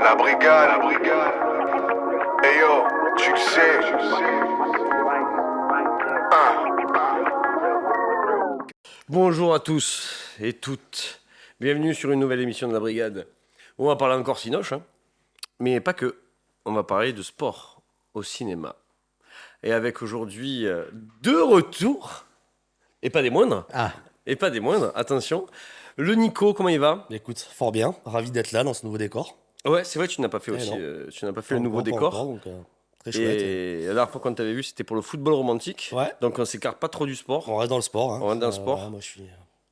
La brigade. Hey yo, tu le sais. Bonjour à tous et toutes. Bienvenue sur une nouvelle émission de la brigade. On va parler encore cinoche, mais pas que. On va parler de sport au cinéma. Et avec aujourd'hui deux retours, et pas des moindres. Et pas des moindres, attention. Le Nico, comment il va? Écoute, fort bien, ravi d'être là dans ce nouveau décor. Ouais, c'est vrai, tu n'as pas fait aussi. non. Tu n'as pas fait le nouveau Pas décor. encore, donc, très chouette. Et la dernière fois qu'on t'avait vu, c'était pour le football romantique. Ouais. Donc on s'écarte pas trop du sport. On reste dans le sport. On reste dans le sport. Ouais, moi, je suis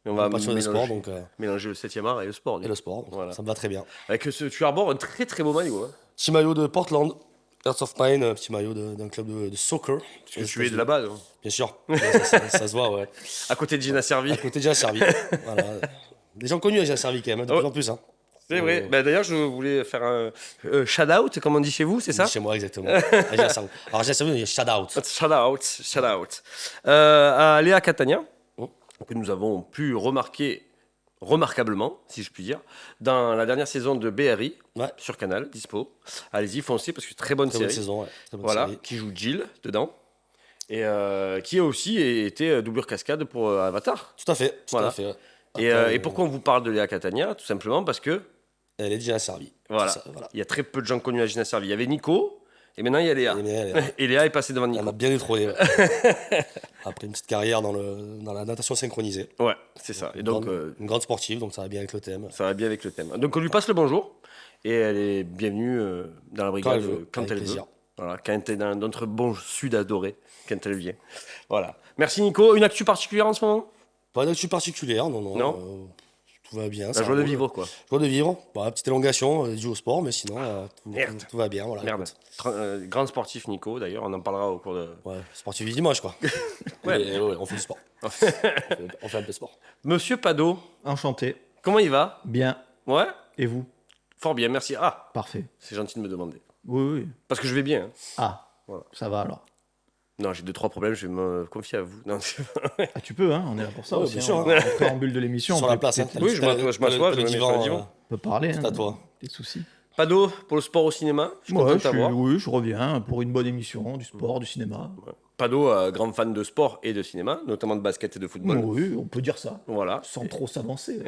Et on va passionné de sport, donc, mélanger le 7e art et le sport. et le sport. Donc, Voilà. ça me va très bien. Tu arbores un très très beau maillot. Hein. Petit maillot de Portland, Hearts of Pine, un petit maillot d'un club de soccer. Parce que tu es de là-bas, non? Bien sûr, ça se voit, ouais. À côté de Gina Servi. À côté, déjà servi. Voilà. Des gens connus à déjà servi quand même, de plus en plus. Hein. C'est vrai. Bah, d'ailleurs, je voulais faire un shout-out, comme on dit chez vous, c'est ça? Chez moi, exactement. Alors, j'ai servi, il y a shout out. Shout-out. À Léa Catania, que nous avons pu remarquer remarquablement, si je puis dire, dans la dernière saison de BRI, Ouais. sur Canal, dispo. Allez-y, foncez, parce que très bonne Très bonne série. saison, ouais. Très bonne Voilà, série. qui joue Jill dedans. Et qui a aussi été doublure cascade pour Avatar. Tout à fait. Voilà. Ouais. Et Après, pourquoi on vous parle de Léa Catania? Tout simplement parce que elle est déjà servie. voilà, C'est ça, voilà. il y a très peu de gens connus à Gina Servi. Il y avait Nico, et maintenant il y a Léa. Et Léa est passée devant Elle Nico. m'a bien détrôné. Ouais. Après une petite carrière dans la natation synchronisée. Ouais, c'est ça. Et donc, Une grande sportive, donc ça va bien avec le thème. ça va bien avec le thème. Donc, on lui passe le bonjour. Et elle est bienvenue dans la brigade quand avec elle veut. plaisir. Voilà, quand elle est dans notre bon sud adoré, quand elle vient. Voilà. Merci Nico. Une actu particulière en ce moment? Pas d'actu particulière, non. Non. Tout va bien. La ça joie de roule. vivre, quoi. Joie de vivre. Bah, petite élongation due au sport, mais sinon, Merde. tout va bien. Voilà, Merde. écoute. Grand sportif Nico, d'ailleurs, on en parlera au cours de. Ouais, sportif du dimanche, quoi. Ouais. Mais, ouais, on fait du sport. on fait un peu de sport. Monsieur Pado, Enchanté. comment il va? Bien. Ouais? Et vous? Fort bien, merci. Ah, Parfait. c'est gentil de me demander. Oui, oui. Parce que je vais bien. Hein. Ah, Voilà. ça va alors. Non, j'ai 2-3 problèmes, je vais me confier à vous. Non, Ah, tu peux, hein, on est là pour ça Ouais, aussi. bien hein. sûr, On hein. est en préambule de l'émission. Sur on la peut- place, hein. Oui, je m'assois, je me mets sur le divan. On peut parler. C'est à toi. Des soucis. Pado, pour le sport au cinéma, je suis content Ouais, de t'avoir. oui, je reviens pour une bonne émission, du sport, du cinéma. Pado, grand fan de sport et de cinéma, notamment de basket et de football. Oui, on peut dire ça. Voilà. Sans trop s'avancer.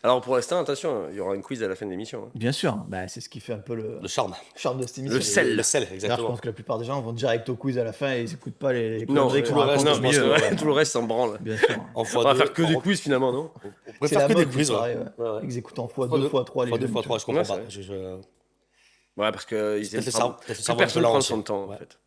Alors pour l'instant, attention, il y aura un quiz à la fin de l'émission. hein. Bien sûr, bah, c'est ce qui fait un peu le Le charme. charme de cette émission. Le sel. Le sel, D'ailleurs, je exactement. pense que la plupart des gens vont direct au quiz à la fin et ils n'écoutent pas les Non, conneries qu'on tout le raconte reste, au je pense milieu. que- ouais, tout le reste s'en branle. Bien sûr. En On fois va deux, faire que des quiz finalement, non? On C'est préfère la que des mode, quiz, il ouais. paraît, ouais. Ouais, ouais. Ils écoutent en x2, x3 les Fois deux, jeunes, fois tu trois, vois. je comprends Ouais, pas. c'est Je- Ouais, parce que ils aiment Peut-être le pas- cerveau- peut-être le plus cerveau personne un peu prend lent son aussi. temps en Ouais. fait.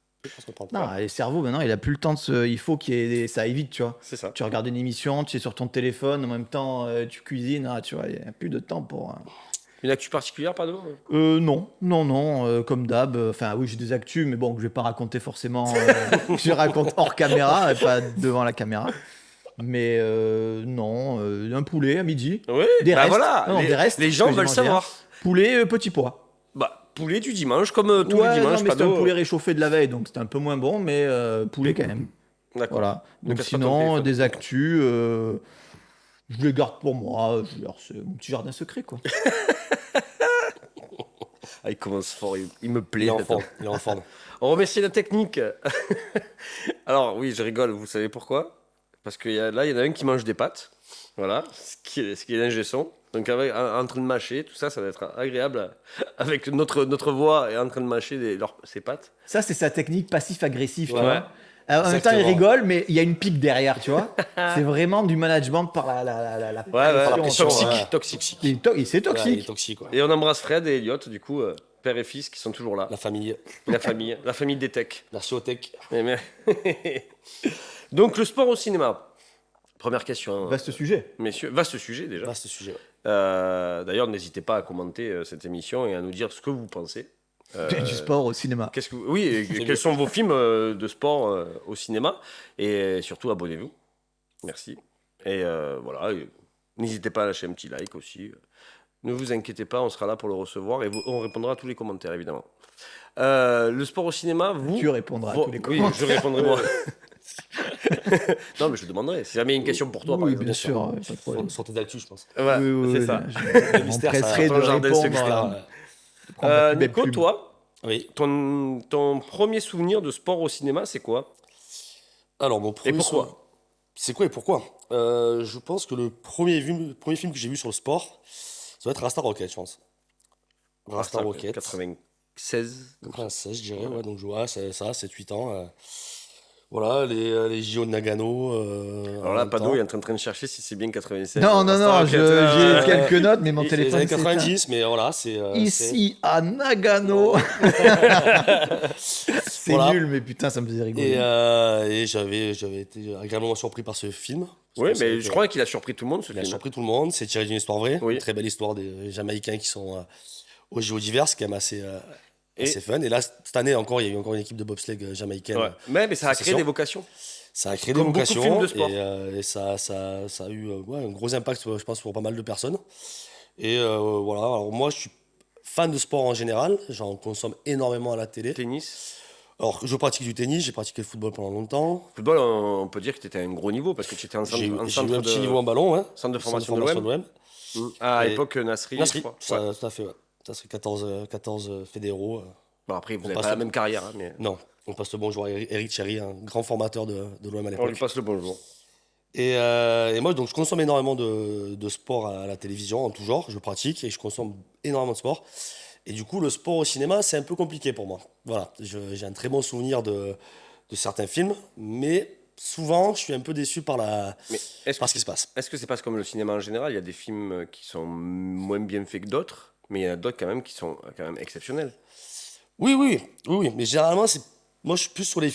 Je comprends Non, pas. les cerveaux, maintenant, il a plus le temps de se. Il faut qu'il y ait ça aille vite, tu vois. C'est ça. Tu regardes une émission, tu es sur ton téléphone, en même temps, tu cuisines, tu vois, il n'y a plus de temps pour. Une actu particulière, Pado? Non, comme d'hab. Enfin, oui, j'ai des actus, mais bon, que je vais pas raconter forcément. Je raconte hors caméra, et pas devant la caméra. Mais non, un poulet à midi. Oui, Des bah restes. voilà, Non, des restes les gens que j'ai veulent mangés, savoir. Poulet, petit pois. Bah, poulet du dimanche, comme tous Ouais, les dimanches, non, mais c'était Pado. un poulet réchauffé de la veille, donc c'était un peu moins bon, mais poulet quand même. D'accord. Voilà. Ne Donc casse pas ton sinon, téléphone. des actus, je les garde pour moi. C'est mon petit jardin secret, quoi. Ah, il commence fort, il me plaît. Il est en cette forme. Il est en forme. On remercie la technique. Alors, oui, je rigole, vous savez pourquoi? Parce que là, il y en a un qui mange des pâtes. Voilà, ce qui est l'ingé son. Donc, en train de mâcher, tout ça, ça va être agréable. Avec notre voix et en train de mâcher ses pâtes. Ça, c'est sa technique passif-agressif, tu Ouais. vois. Alors, en même temps, il Exactement. rigole, mais il y a une pique derrière, tu vois. C'est vraiment du management par la Ouais, pression, toxique, tu vois. toxique. C'est Ouais, il est toxique. toxique, quoi. Et on embrasse Fred et Elliot, du coup, père et fils, qui sont toujours là. La famille. La famille des techs. La Ciotech. Donc, le sport au cinéma. Première question, Vaste sujet. messieurs. Vaste sujet déjà. Vaste sujet. Ouais. D'ailleurs, n'hésitez pas à commenter cette émission et à nous dire ce que vous pensez. Du sport au cinéma. Oui, et quels sont vos films de sport au cinéma? Et surtout, abonnez-vous. Merci. Et voilà, et n'hésitez pas à lâcher un petit like aussi. Ne vous inquiétez pas, on sera là pour le recevoir et on répondra à tous les commentaires, évidemment. Le sport au cinéma, vous... Tu répondras à tous les Oui, commentaires. je répondrai moi. Non, mais je demanderai. Si jamais il y a une question pour toi, par Oui, exemple. bien sûr, pas de problème. Sortez d'actu, je pense. Ouais, Oui, c'est ça. Je mystère, m'empresserai ça, de ton jardin répondre secret. Prendre la plus belle Nico, plume. toi, Oui. ton premier souvenir de sport au cinéma, c'est quoi? Alors, mon Et premier pourquoi? C'est quoi et pourquoi? Je pense que le premier film que j'ai vu sur le sport, ça doit être Rasta Rocket, je pense. Rasta Rocket. 96. 96, je dirais, ouais, donc je vois, c'est ça, 7-8 ans. Voilà, les JO de Nagano. Alors en là, même Pado temps. est en train de chercher si c'est bien 96. Non, non, Star non, Rocket, j'ai quelques notes, mais mon et- Les téléphone années s'éteint. 90, mais voilà, c'est. Ici, à Nagano. C'est Voilà. nul, mais putain, ça me faisait rigoler. Et j'avais été agréablement surpris par ce film. Oui, Parce que mais c'est- je crois qu'il a surpris tout le monde, ce Il a film. surpris tout le monde. C'est tiré d'une histoire vraie. Oui. Une très belle histoire des Jamaïcains qui sont aux JO d'hiver, c'est quand même Et- assez fun. Et là, cette année encore, il y a eu encore une équipe de bobsleigh jamaïcaine. Ouais. Mais ça a c'est créé sûr. des vocations. Ça a créé Comme des beaucoup de vocations. films de sport. Et ça a eu ouais, un gros impact, je pense, pour pas mal de personnes. Et voilà. Alors, moi, je suis fan de sport en général. J'en consomme énormément à la télé. Tennis. Alors, je pratique du tennis, j'ai pratiqué le football pendant longtemps. Football, on peut dire que tu étais à un gros niveau parce que tu étais en J'ai eu un centre petit niveau en ballon, hein. centre de Centre formation de l'OM. À Et- l'époque, Nasri, je Nasri, crois. ça, Ouais. tout à fait, ouais. Ça serait 14 fédéraux. Bon, après, vous On n'avez passe pas la le- même carrière, hein, mais Non, on passe le bonjour à Eric Thierry, un grand formateur de l'OM à on lui l'époque. passe le bonjour. Et moi, donc, je consomme énormément de sport à la télévision, en tout genre. Je pratique et je consomme énormément de sport. Et du coup, le sport au cinéma, c'est un peu compliqué pour moi. Voilà, j'ai un très bon souvenir de certains films, mais souvent, je suis un peu déçu par Mais est-ce par que ce qui se passe. est-ce que c'est pas comme le cinéma en général? Il y a des films qui sont moins bien faits que d'autres, mais il y en a d'autres quand même qui sont quand même exceptionnels. Oui, mais généralement, moi, je suis plus sur les.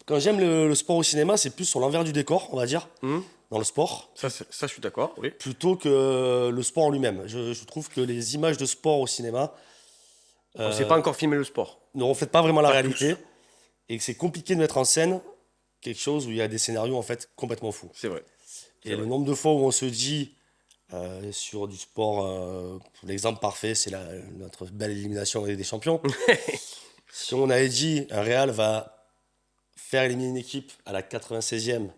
Quand j'aime le sport au cinéma, c'est plus sur l'envers du décor, on va dire, Hum dans le sport, Ça, je suis d'accord, oui. plutôt que le sport en lui-même. Je trouve que les images de sport au cinéma On ne sait pas encore filmer le sport. ne reflètent pas vraiment la Pas réalité et que c'est compliqué de mettre en scène quelque chose où il y a des scénarios en fait complètement fous. C'est vrai. Et le nombre de fois où on se dit sur du sport, l'exemple parfait, c'est notre belle élimination avec des champions. Si on avait dit un Real va faire éliminer une équipe à la 96e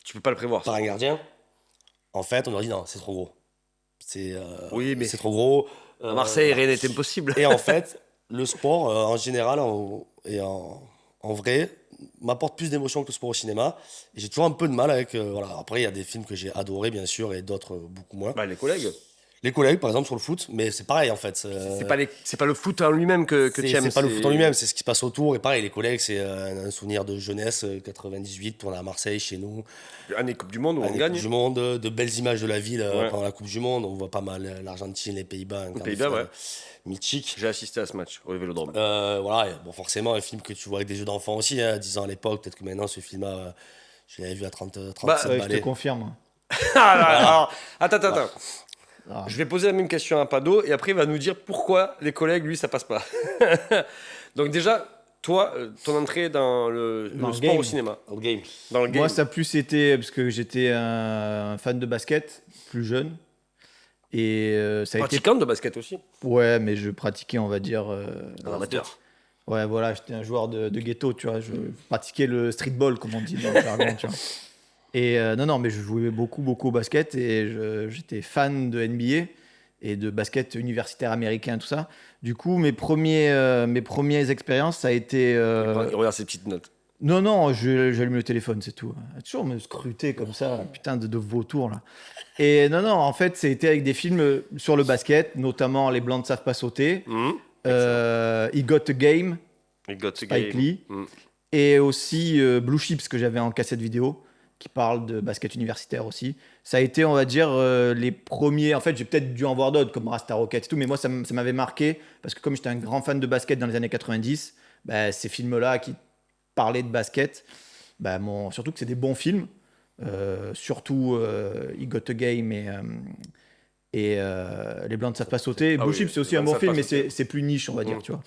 Tu peux pas le prévoir. par Ça. un gardien, en fait, on aurait dit non, c'est trop gros. Oui, mais C'est trop gros. à Marseille, rien n'est impossible. Et en fait, le sport, en général et en vrai, m'apporte plus d'émotion que le sport au cinéma. Et j'ai toujours un peu de mal avec. Voilà. Après, il y a des films que j'ai adorés, bien sûr, et d'autres beaucoup moins. Bah, les collègues. Les collègues, par exemple, sur le foot, mais c'est pareil en fait. C'est pas le foot en lui-même que tu aimes. C'est pas le foot en lui-même, c'est ce qui se passe autour. Et pareil, les collègues, c'est un souvenir de jeunesse, 98, on est à Marseille, chez nous. Année Coupe du Monde où on Année gagne. Coupe du Monde, de belles images de la ville Ouais. pendant la Coupe du Monde. On voit pas mal l'Argentine, les Pays-Bas, un quart de Pays-Bas, finale ouais. mythique. J'ai assisté à ce match au Vélodrome. Voilà, et bon, forcément, un film que tu vois avec des yeux d'enfant aussi, hein, 10 ans à l'époque, peut-être que maintenant, ce film-là, je l'avais vu à 37 Ouais, je te balais. confirme. Ah là, alors, attends. Ah. Je vais poser la même question à Pado et après il va nous dire pourquoi les collègues, lui, ça passe pas. Donc déjà, toi, ton entrée dans le Dans le sport game. au cinéma, Dans le game. dans le game. Moi, ça a plus été parce que j'étais un fan de basket, plus jeune. Et ça a été. Pratiquant de basket aussi. Ouais, mais je pratiquais, on va dire. Un amateur. Ouais, voilà, j'étais un joueur de ghetto, tu vois. Je pratiquais le streetball, comme on dit dans le jargon, tu vois. Et non, mais je jouais beaucoup au basket et j'étais fan de NBA et de basket universitaire américain, tout ça. Du coup, mes premières expériences, ça a été. Il regarde ses petites notes. Non, j'allume le téléphone, c'est tout. Toujours me scruter comme ça, putain de vautour là. Et non, en fait, c'était avec des films sur le basket, notamment Les Blancs ne savent pas sauter, He Got a Game, Il got Spike Lee, Mm. et aussi Blue Chips que j'avais en cassette vidéo, qui parle de basket universitaire aussi. Ça a été, on va dire, les premiers. En fait, j'ai peut-être dû en voir d'autres comme Rasta Rocket et tout, mais moi, ça m'avait marqué parce que comme j'étais un grand fan de basket dans les années 90, bah, ces films-là qui parlaient de basket, bah, surtout que c'est des bons films, surtout He Got a Game et Les Blancs ne savent pas sauter. Ah Blue oui, Chips, c'est aussi Les un Blancs bon ne film, savent mais pas sauter. c'est plus niche, on va dire, Mm. tu vois.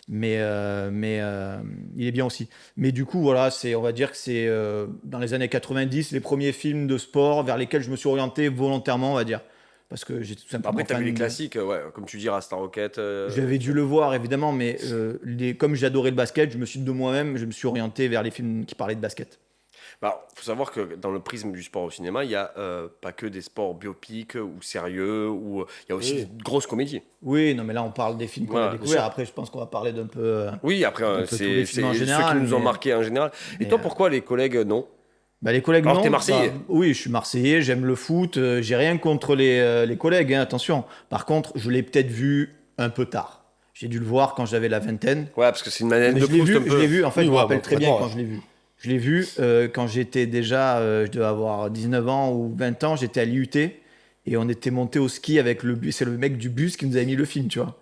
Mais il est bien aussi. Mais du coup, voilà, on va dire que c'est dans les années 90 les premiers films de sport vers lesquels je me suis orienté volontairement, on va dire. Parce que j'ai tout simplement. Après, t'as vu fan les de- classiques, ouais, comme tu dis, Rasta Rocket. J'avais dû le voir évidemment, mais comme j'adorais le basket, je me suis de moi-même, je me suis orienté vers les films qui parlaient de basket. Bah, faut savoir que dans le prisme du sport au cinéma, il y a pas que des sports biopiques ou sérieux, ou il y a aussi Oui. des grosses comédies. Oui, non, mais là, on parle des films qu'on Voilà, a bien découverts. sûr. Après, je pense qu'on va parler d'un peu. Oui, après, peu tous les c'est films en ceux général, qui nous ont mais- marqués en général. Et mais, toi, pourquoi les collègues, non? Bah, les collègues, Alors, non. t'es Marseillais. Bah, oui, je suis Marseillais, j'aime le foot. J'ai rien contre les collègues, hein, attention. Par contre, je l'ai peut-être vu un peu tard. J'ai dû le voir quand j'avais la vingtaine. Ouais, parce que c'est une manette Mais de je l'ai Proust vu, un peu. je l'ai vu, en fait, Oui, je me ouais, rappelle bon, très bien complètement, quand je l'ai vu. Je l'ai vu quand j'étais déjà, je devais avoir 19 ans ou 20 ans, j'étais à l'IUT et on était monté au ski avec le bus. C'est le mec du bus qui nous avait mis le film, tu vois.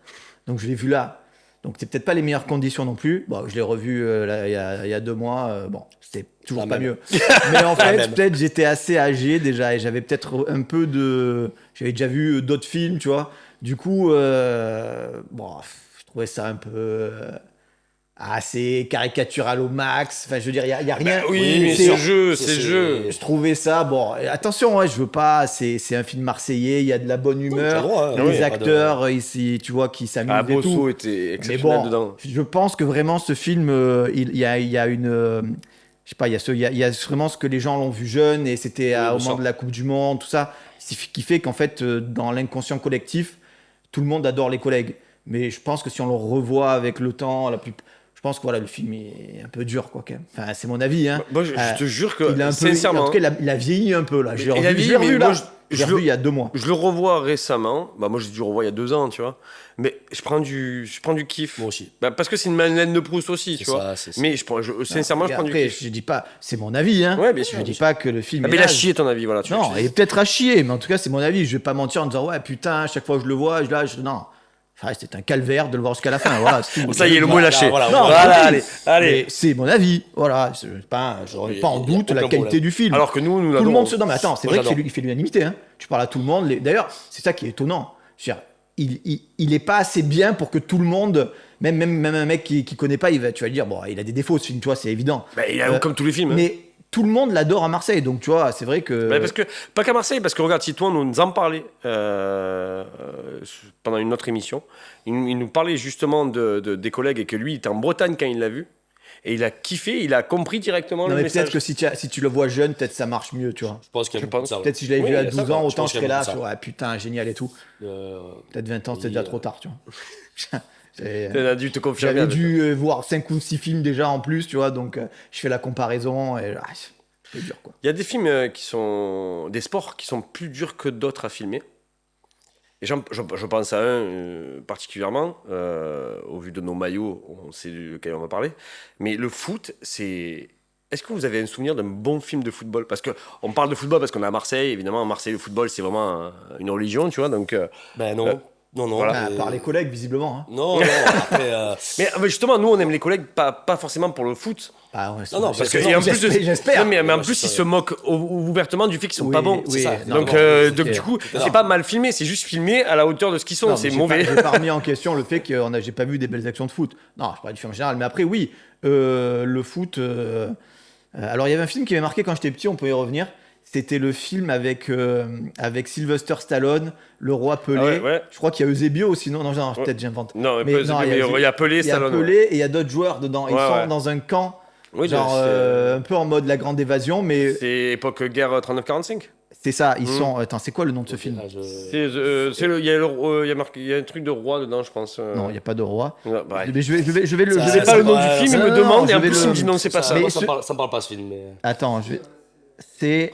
Donc je l'ai vu là. Donc c'est peut-être pas les meilleures conditions non plus. Bon, je l'ai revu là, il y a 2 mois. Bon, c'était toujours La pas même. mieux. Mais en fait, même. peut-être j'étais assez âgé déjà et j'avais peut-être un peu de. J'avais déjà vu d'autres films, tu vois. Du coup, bon, je trouvais ça un peu. Assez caricatural au max. Enfin, je veux dire, il y a rien. Oui, mais c'est- c'est le jeu. Je trouvais ça. Bon, attention, ouais, je veux pas. C'est un film marseillais. Il y a de la bonne t'as humeur. le droit, hein. Les Oui, y a pas de- acteurs, ici, tu vois, qui s'amusent Ah, et tout. Bosso était Mais exceptionnel bon, dedans. je pense que vraiment ce film, il y a une. Je sais pas, il y a vraiment ce que les gens l'ont vu jeune et c'était Oui, au bien moment sûr. de la Coupe du Monde, tout ça, qui fait qu'en fait, dans l'inconscient collectif, tout le monde adore les collègues. Mais je pense que si on le revoit avec le temps, je pense que voilà, le film est un peu dur, quoi, quand même. Enfin, c'est mon avis, hein. Moi, je te jure que, Il a un peu, sincèrement, en tout cas, il a vieilli un peu là. Je l'ai il a revu, vieilli, je l'ai revu mais là. moi, Je l'ai revu il y a 2 mois. je le revois récemment. Bah, moi, j'ai dû le revoir il y a 2 ans, tu vois. Mais je prends du kiff. Moi aussi. Bah, parce que c'est une manette de Proust aussi, tu C'est vois. ça, c'est ça. Mais sincèrement, je prends du Après, kiff. je dis pas, c'est mon avis, hein. Ouais, bien sûr, Je bien dis sûr. pas que le film Ah, est mais il a naze. chié ton avis, voilà. Non, il est peut-être à chier, mais en tout cas, c'est mon avis. Je vais pas mentir en disant, ouais, putain, à chaque fois que je le vois, non. Enfin, c'est un calvaire de le voir jusqu'à la fin. Voilà, c'est tout. Ça y est, le mot est lâché. Voilà, Non, Voilà, oui. allez. Mais c'est mon avis. Voilà, je remets pas en Il y a doute la aucun qualité problème. du film. Alors que nous tout le l'adorons. monde se. Non, mais attends, c'est Moi, vrai j'adore. qu'il fait l'unanimité. Hein. Tu parles à tout le monde. D'ailleurs, c'est ça qui est étonnant. Je veux dire, il est pas assez bien pour que tout le monde, même un mec qui connaît pas, tu vas lui dire, bon, il a des défauts ce film, tu vois, c'est évident. Bah, il a comme tous les films. Hein. Mais tout le monde l'adore à Marseille, donc tu vois, c'est vrai que. Bah, parce que, pas qu'à Marseille, parce que regarde, si toi, nous en parlait pendant une autre émission, il nous parlait justement des collègues et que lui, il était en Bretagne quand il l'a vu. Et il a kiffé, il a compris directement Non, le mais message. peut-être que si tu le vois jeune, peut-être ça marche mieux, tu vois. Je pense qu'il y a Je beaucoup de pense. ça. ouais. Peut-être si je l'avais Oui, vu à il y a 12 ça, ans, je autant pense je qu'il y serais a là, beaucoup tu de vois, putain, génial et tout. Euh, Peut-être 20 ans, c'était Et, déjà trop tard, tu vois. Il a dû te confirmer. J'avais avec dû voir 5 ou 6 films déjà en plus, tu vois, donc je fais la comparaison et c'est dur, quoi. Il y a des films qui sont des sports qui sont plus durs que d'autres à filmer. Et je pense à un particulièrement, au vu de nos maillots, on sait duquel on va parler. Mais le foot, c'est. Est-ce que vous avez un souvenir d'un bon film de football? Parce qu'on parle de football parce qu'on est à Marseille. Évidemment, à Marseille, le football, c'est vraiment une religion, tu vois. Donc, Ben non. Non, non. Voilà. Ah, mais- par les collègues, visiblement. Hein. Non, non. Après, mais justement, nous, on aime les collègues, pas forcément pour le foot. Ah, ouais, Non, non, Parce que que, et en plus de- j'espère. Non, mais en Ouais, plus, c'est ils ça. se moquent ouvertement du fait qu'ils sont Oui, pas bons. oui, c'est ça. non, Donc, non, donc ok. du coup, Non. c'est pas mal filmé, c'est juste filmé à la hauteur de ce qu'ils sont. Non, C'est mais mauvais. J'ai pas remis en question le fait que j'ai pas vu des belles actions de foot. Non, je parle du film en général. Mais après, oui, le foot. Alors, il y avait un film qui m'avait marqué quand j'étais petit, on peut y revenir. C'était le film avec Sylvester Stallone, Le Roi Pelé. Ah ouais, ouais. Je crois qu'il y a Eusebio aussi. Non, non, Ouais. peut-être j'invente. Non, Mais non, il y a Pelé, Il y a Stallone. Pelé et il y a d'autres joueurs dedans. Ils Ouais, sont ouais. dans un camp, Oui, genre un peu en mode la grande évasion, mais c'est époque guerre 39-45. c'est ça. Ils Mm. sont. Attends, c'est quoi le nom de ce film? ah, Il y a il y a un truc de roi dedans, je pense. Non, il n'y a pas de roi. Ouais, bah, Mais je vais le. Ça- je c'est vais pas le nom ouais, du film, ça- il me non, demande, et je en vais plus, le- il me dit non, c'est pas ça. Mais ça, ce- me parle pas ce film. Mais... Attends, c'est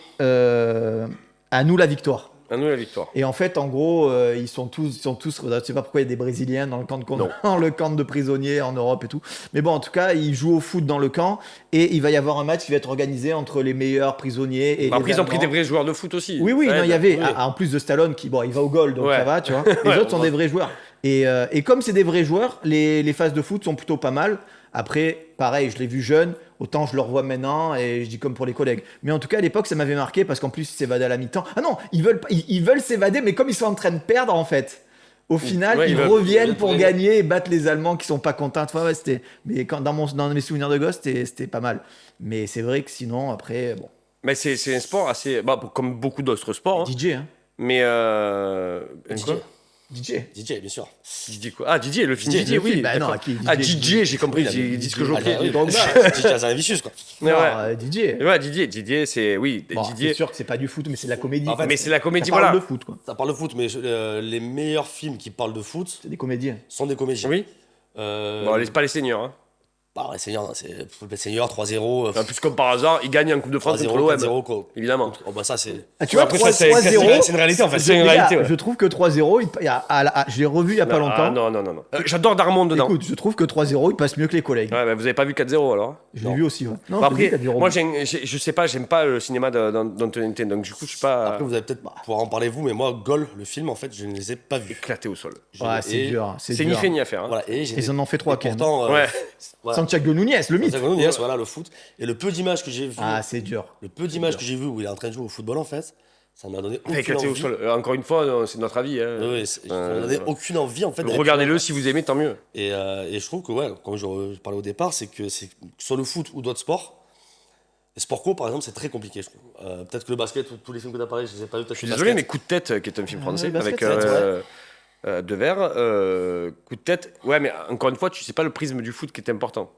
À nous la victoire. À nous la victoire. Et en fait, en gros, ils sont tous. Je sais pas pourquoi il y a des Brésiliens dans le camp Non. dans le camp de prisonniers en Europe et tout. Mais bon, en tout cas, ils jouent au foot dans le camp et il va y avoir un match qui va être organisé entre les meilleurs prisonniers et Bah, les après, ils ont pris des Allemands. vrais joueurs de foot aussi. Oui, oui, Ça non, aide. il y avait. Oui. En plus de Stallone qui, bon, il va au goal, donc Ouais. ça va, tu vois. Les Ouais, autres sont on des va. vrais joueurs. Et comme c'est des vrais joueurs, les phases de foot sont plutôt pas mal. Après, pareil, je l'ai vu jeune, autant je le revois maintenant et je dis comme pour les collègues. Mais en tout cas, à l'époque, ça m'avait marqué parce qu'en plus, ils s'évadaient à la mi-temps. Ah non, ils veulent s'évader, mais comme ils sont en train de perdre, en fait. Au final, Ouais, ils ils veulent- reviennent ils pour veulent gagner et battre les Allemands qui sont pas contents. Ouais, mais dans mes souvenirs de gosse, c'était pas mal. Mais c'est vrai que sinon, après, bon, Mais c'est un sport assez. Bah, comme beaucoup d'autres sports. Hein. DJ, hein. Mais. DJ. Quoi DJ, bien sûr. Didier quoi? Ah, Didier, le film Didier, Didier, le oui. film, bah non, d'accord. qui Ah, Didier, Didier, j'ai compris, Oui, j'ai dit ce que je Ah, oui, donc, DJ Azanavicius, quoi. Ouais, Non, ouais. DJ. Ouais, Didier, c'est. Oui, Bon, Didier. c'est sûr que c'est pas du foot, mais c'est de la comédie. En fait, Mais c'est la comédie, ça parle voilà. de foot, quoi. Ça parle de foot, mais les meilleurs films qui parlent de foot C'est des comédies. sont des comédies. Oui. Bon, laisse pas les seniors. Hein. Bah, les seniors, c'est Senior 3-0. En plus, comme par hasard, ils gagnent en Coupe de France contre 3-0, l'OM. 4-0, quoi. Évidemment. Oh, bah, ça, c'est. Ah, tu vois, Après, ça, c'est 3-0. C'est une réalité, en fait. C'est une Les gars, réalité, ouais. je trouve que 3-0, je l'ai revu il y a pas Non, longtemps. ah, non. J'adore Darmon dedans. Écoute, je trouve que 3-0, il passe mieux que les collègues. Ouais, bah, vous avez pas vu 4-0 alors? Je l'ai non. vu aussi, ouais. Non, Bon, je l'ai après, vu, 4-0. moi, je sais pas, j'aime pas le cinéma d'Antonin Ten, donc du coup, je suis pas Après, vous allez peut-être pouvoir en parler vous, mais moi, Gol, le film, en fait, je ne les ai pas vus. éclaté au sol. Ouais, c'est Et- dur. C'est ni dur. fait ni à faire. Hein. Voilà, et Ils en ont fait 3 quand même. pourtant, Ouais. voilà. Santiago Nunez, le mythe. Santiago Nunez, voilà, le foot. Et le peu d'images que j'ai vu, Ah, c'est dur. que j'ai vu où il est en train de jouer au football, en fait, ça m'a donné Enfin, aucune éclaté au envie. sol. Encore une fois, c'est notre avis. Hein. Oui, ça m'a donné aucune envie, en fait. d'aller Regardez-le plus si vous aimez, tant mieux. loin. Et je trouve que, ouais, comme je parlais au départ, c'est que soit le foot ou d'autres sports, les sports co, par exemple, c'est très compliqué, je trouve. Peut-être que le basket ou tous les films que tu as parlé, je les ai pas vus. Je suis désolé, mais Coup de tête, qui est un film français, le basket, avec c'est vrai. Devers, Coup de tête. Ouais, mais encore une fois, tu sais pas le prisme du foot qui est important.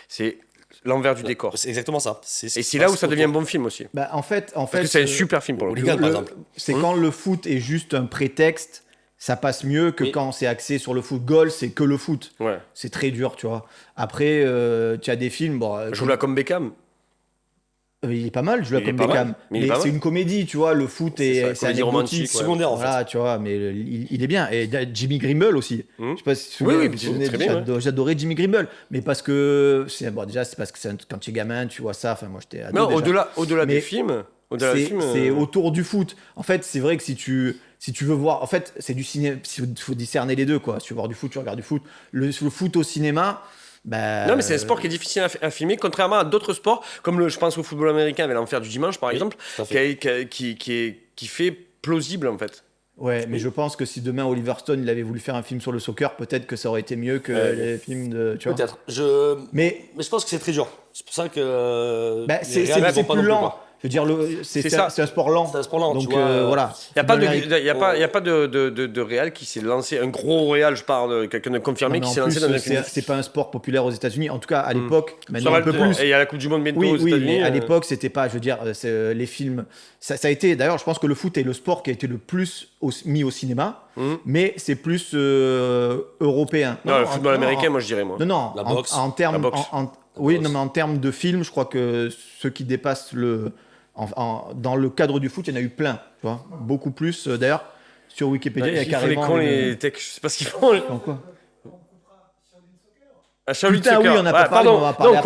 C'est l'envers du décor. C'est exactement ça. Et c'est là où ça devient un bon film aussi. Bah, en fait, Parce que c'est un super film pour le coup. Hooligan, par exemple. c'est quand le foot est juste un prétexte, ça passe mieux que Oui. quand c'est axé sur le foot. Goal, c'est que le foot. Ouais. C'est très dur, tu vois. Après, tu as des films. Bon, Joue là comme Beckham. il est pas mal, je la Il est comme pas mal, Beckham. mais il est Mais pas c'est mal. une comédie, tu vois. Le foot C'est ça, est, c'est comédie romantique, anecdotique. ouais. Secondaire, en fait. Voilà, tu vois, mais il est bien. Et il y a Jimmy Grimble aussi. Mhm. Je sais pas si Oui, oui, vous vous c'est souvenez, très bien, j'adorais Jimmy Grimble. Mais parce que, déjà, c'est parce que quand tu es gamin, tu vois ça. Enfin, moi, j'étais ado Non, déjà. au-delà Mais du film. Au-delà du film. C'est autour du foot. En fait, c'est vrai que si tu veux voir, en fait, c'est du cinéma. Il faut discerner les deux, quoi. Si tu veux voir du foot, tu regardes du foot. Le foot au cinéma, bah. Non, mais c'est un sport qui est difficile à filmer, contrairement à d'autres sports, comme je pense au football américain avec l'enfer du dimanche, par Oui, exemple, tout à fait. qui fait plausible, en fait. Ouais, mais je pense que si demain Oliver Stone il avait voulu faire un film sur le soccer, peut-être que ça aurait été mieux que les films de. Tu vois. Peut-être. Mais Mais je pense que c'est très dur. C'est pour ça que. bah, les c'est réals vont plus pas non lent. quoi. Je veux dire, c'est ça. un sport lent. C'est un sport lent, Donc tu vois, voilà. Il n'y a pas de, Football y a pas de réal qui s'est lancé, un gros réal, je parle, quelqu'un de confirmé Non, qui mais s'est en lancé plus, dans un film. c'est pas un sport populaire aux États-Unis. En tout cas, à l'époque, Ça maintenant va un peu le- plus. Et il y a la Coupe du Monde bientôt Oui, aux oui, États-Unis. mais à l'époque, c'était pas, je veux dire, les films. Ça a été, d'ailleurs, je pense que le foot est le sport qui a été le plus mis au cinéma, mais c'est plus européen. Non, le football non, américain, moi je dirais, moi. Non, La en, boxe. en termes. La boxe. Oui, boxe. non, mais en termes de films, je crois que ceux qui dépassent dans le cadre du foot, il y en a eu plein, tu vois. Beaucoup plus. D'ailleurs, sur Wikipédia, il y a Ils font les carrément. cons, les techs, je sais pas ce qu'ils font. En quoi Ah, Shaolin Putain, Soccer. oui, on a pas Ouais, parlé, pardon. on va parler Non,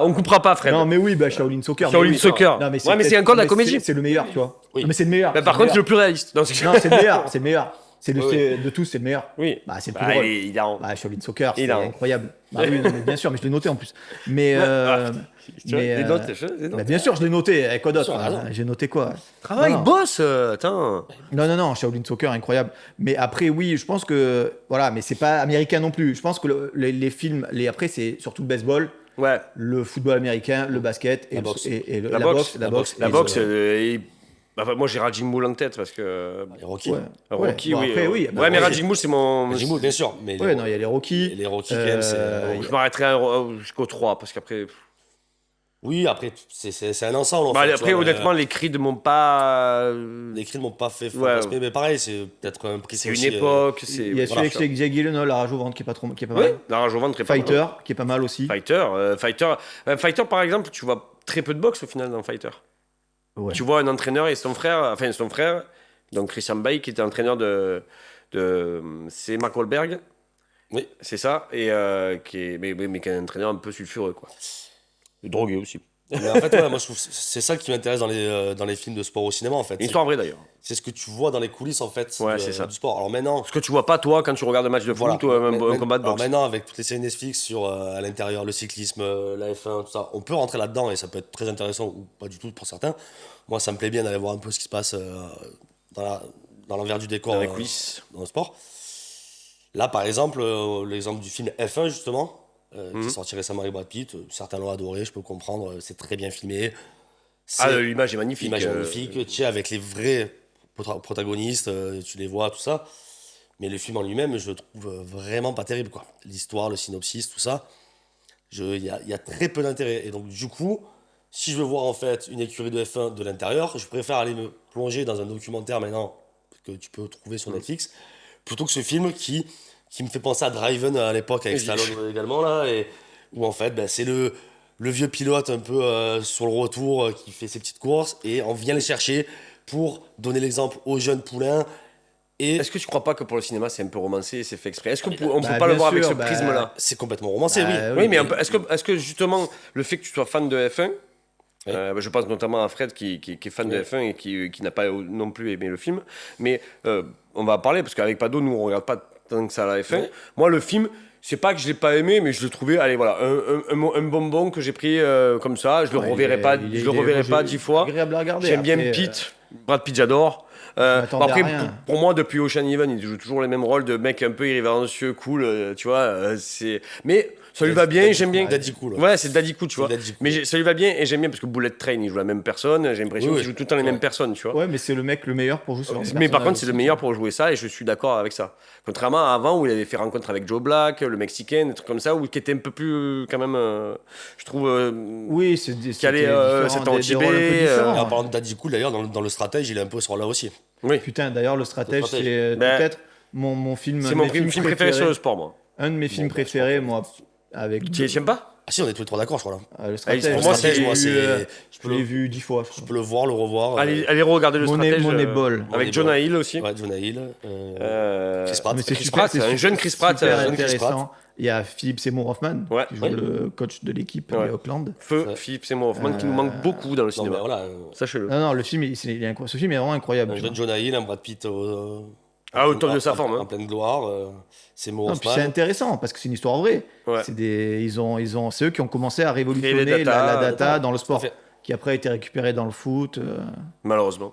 on coupera pas, Fred. Non, mais oui, bah, Shaolin Soccer. Shaolin mais oui. Soccer. Non, Ouais, mais c'est peut-être- encore de la mais comédie. C'est le meilleur, tu vois. Oui. Non, mais c'est le meilleur. Bah, par contre, c'est le plus réaliste. Non, c'est Non, c'est le meilleur, c'est le meilleur. Oui, De tous, c'est le meilleur. Oui. Bah, c'est le Bah, plus drôle. il a. Bah, Shaolin Soccer, Il c'est a- incroyable. Bah oui, non, mais bien sûr, mais je l'ai noté en plus. Mais, Tu vois, mais, les notes, les notes. bah, bien sûr, je l'ai noté. Quoi d'autre Bien sûr, hein, j'ai noté quoi Travail, Non, non. boss, attends. Non, Shaolin Soccer, incroyable. Mais après, oui, je pense que. Voilà, mais c'est pas américain non plus. Je pense que les films. Après, c'est surtout le baseball, Ouais. le football américain, le basket et, La boxe. et La la boxe. boxe. La boxe. La et boxe, le- bah, moi j'ai Raging Bull en tête parce que. Les Rocky. Ouais. Rocky, Bon, oui. après, oui. Bah, Ouais, mais ouais. Raging Bull, c'est mon. Jim Bull, bien sûr. Mais Ouais, non, il y a les Rocky. les Rocky, quand même, c'est. Je m'arrêterai jusqu'au 3 parce qu'après. Oui, après, c'est un ensemble. En Bah, fait, tu après, vois, honnêtement, les cris de mon pas. les cris ne m'ont pas fait Ouais. fantasmer, mais pareil, c'est peut-être un prix C'est une aussi, époque, c'est. Il y a celui voilà, avec Jake Gyllenhaal, la rage au ventre, qui est pas Oui, mal. la rage au ventre est pas mal. Fighter, qui est pas mal aussi. Fighter, par exemple, tu vois très peu de boxe au final dans Fighter. Ouais. Tu vois un entraîneur et son frère, donc Christian Bale, qui était entraîneur c'est Mark Wahlberg, Oui. c'est ça, et mais qui est un entraîneur un peu sulfureux, quoi. Et drogué aussi. Mais en fait, ouais, moi je trouve que c'est ça qui m'intéresse dans les films de sport au cinéma en fait. Une histoire vraie d'ailleurs. C'est ce que tu vois dans les coulisses en fait Ouais, c'est ça. du sport. Alors maintenant, Ce que tu vois pas toi quand tu regardes un match de foot voilà. ou un Mais- combat de alors boxe. maintenant avec toutes les séries Netflix sur à l'intérieur le cyclisme, la F1, tout ça, on peut rentrer là-dedans et ça peut être très intéressant ou pas du tout pour certains. Moi, ça me plaît bien d'aller voir un peu ce qui se passe dans l'envers du décor Avec Luis. dans le sport. Là, par exemple, l'exemple du film F1 justement. Qui est sorti récemment avec Brad Pitt, certains l'ont adoré, je peux comprendre, c'est très bien filmé. L'image est magnifique. L'image est magnifique, tu es avec les vrais protagonistes, tu les vois, tout ça. Mais le film en lui-même, je le trouve vraiment pas terrible, quoi. L'histoire, le synopsis, tout ça, il y a très peu d'intérêt. Et donc, du coup, si je veux voir en fait une écurie de F1 de l'intérieur, je préfère aller me plonger dans un documentaire maintenant que tu peux trouver sur Netflix, plutôt que ce film qui me fait penser à Driven à l'époque avec Stallone également, là, et où en fait, c'est le vieux pilote un peu sur le retour qui fait ses petites courses, et on vient le chercher pour donner l'exemple aux jeunes poulains. Et Est-ce que tu crois pas que pour le cinéma, c'est un peu romancé et c'est fait exprès? Est-ce qu'on on peut Bah, pas le bien voir avec sûr, ce prisme-là? c'est complètement romancé, Bah, oui. Oui, mais est-ce que justement, le fait que tu sois fan de F1, je pense notamment à Fred qui est fan de F1 et qui n'a pas non plus aimé le film, mais on va en parler parce qu'avec Pado, nous, on regarde pas tant que ça la F1. Ouais. Moi, le film, c'est pas que je l'ai pas aimé, mais je le trouvais, allez, voilà, un bonbon que j'ai pris comme ça. Je le reverrai pas, je le reverrai pas 10 fois. Agréable à regarder. J'aime bien Après, Pete, Brad Pitt, j'adore. m'attendais Après, à rien. pour moi, depuis Ocean Eleven, il joue toujours les mêmes rôles de mec un peu irrévérencieux, cool, tu vois. Mais ça lui va bien, j'aime bien. Daddy cool. Ouais, c'est Daddy Cool, tu vois. Daddy cool. Mais ça lui va bien et j'aime bien parce que Bullet Train, il joue la même personne. J'ai l'impression Oui, qu'il joue tout le temps les ouais. mêmes personnes, tu vois. Ouais, mais c'est le mec le meilleur pour jouer sur ce Mais par personnage contre, c'est le aussi. meilleur pour jouer ça et je suis d'accord avec ça. Contrairement à avant où il avait fait rencontre avec Joe Black, le Mexicain, des trucs comme ça, où qui était un peu plus, quand même, je trouve. Oui, c'était différent, c'était en des rôles un peu Tibet, différents. Et en parlant de Daddy Cool, d'ailleurs, dans le stratège, il est un peu sur là aussi. Oui, Putain, d'ailleurs, le stratège, Le stratège. c'est Ben, peut-être mon film. c'est un de mon mes film films préféré sur le sport, moi. Un de mes films préférés, moi, avec. Tu aimes pas? Ah si, on est tous les trois d'accord, je crois, là. Le stratège, pour moi, je l'ai c'est- vu, moi, c'est- je l'ai vu 10 fois, je Je crois. peux le voir, le revoir. Allez regarder le stratège. Moneyball. Avec Jonah Hill aussi. Ouais, Jonah Hill. Chris Mais Pratt. c'est Chris super, Pratt, c'est un jeune Chris Pratt, super jeune Chris intéressant. Il y a Philippe Seymour Hoffman, Ouais. qui joue Ouais. le coach de l'équipe Ouais. de Auckland. Feu, Ouais. Philippe Seymour Hoffman, qui nous manque beaucoup dans le Non, mais cinéma. voilà, Sachez-le. Non, le film, ce film est vraiment incroyable. un tu jeune vois. Jonah Hill, un Brad Pitt Au top de sa forme. en Hein. pleine gloire. C'est Mo Non, puis c'est Hoffman. intéressant parce que c'est une histoire vraie. Ouais. C'est eux qui ont commencé à révolutionner Créer les data, la data dans le sport, Tout à fait. qui après a été récupérée dans le foot. Malheureusement.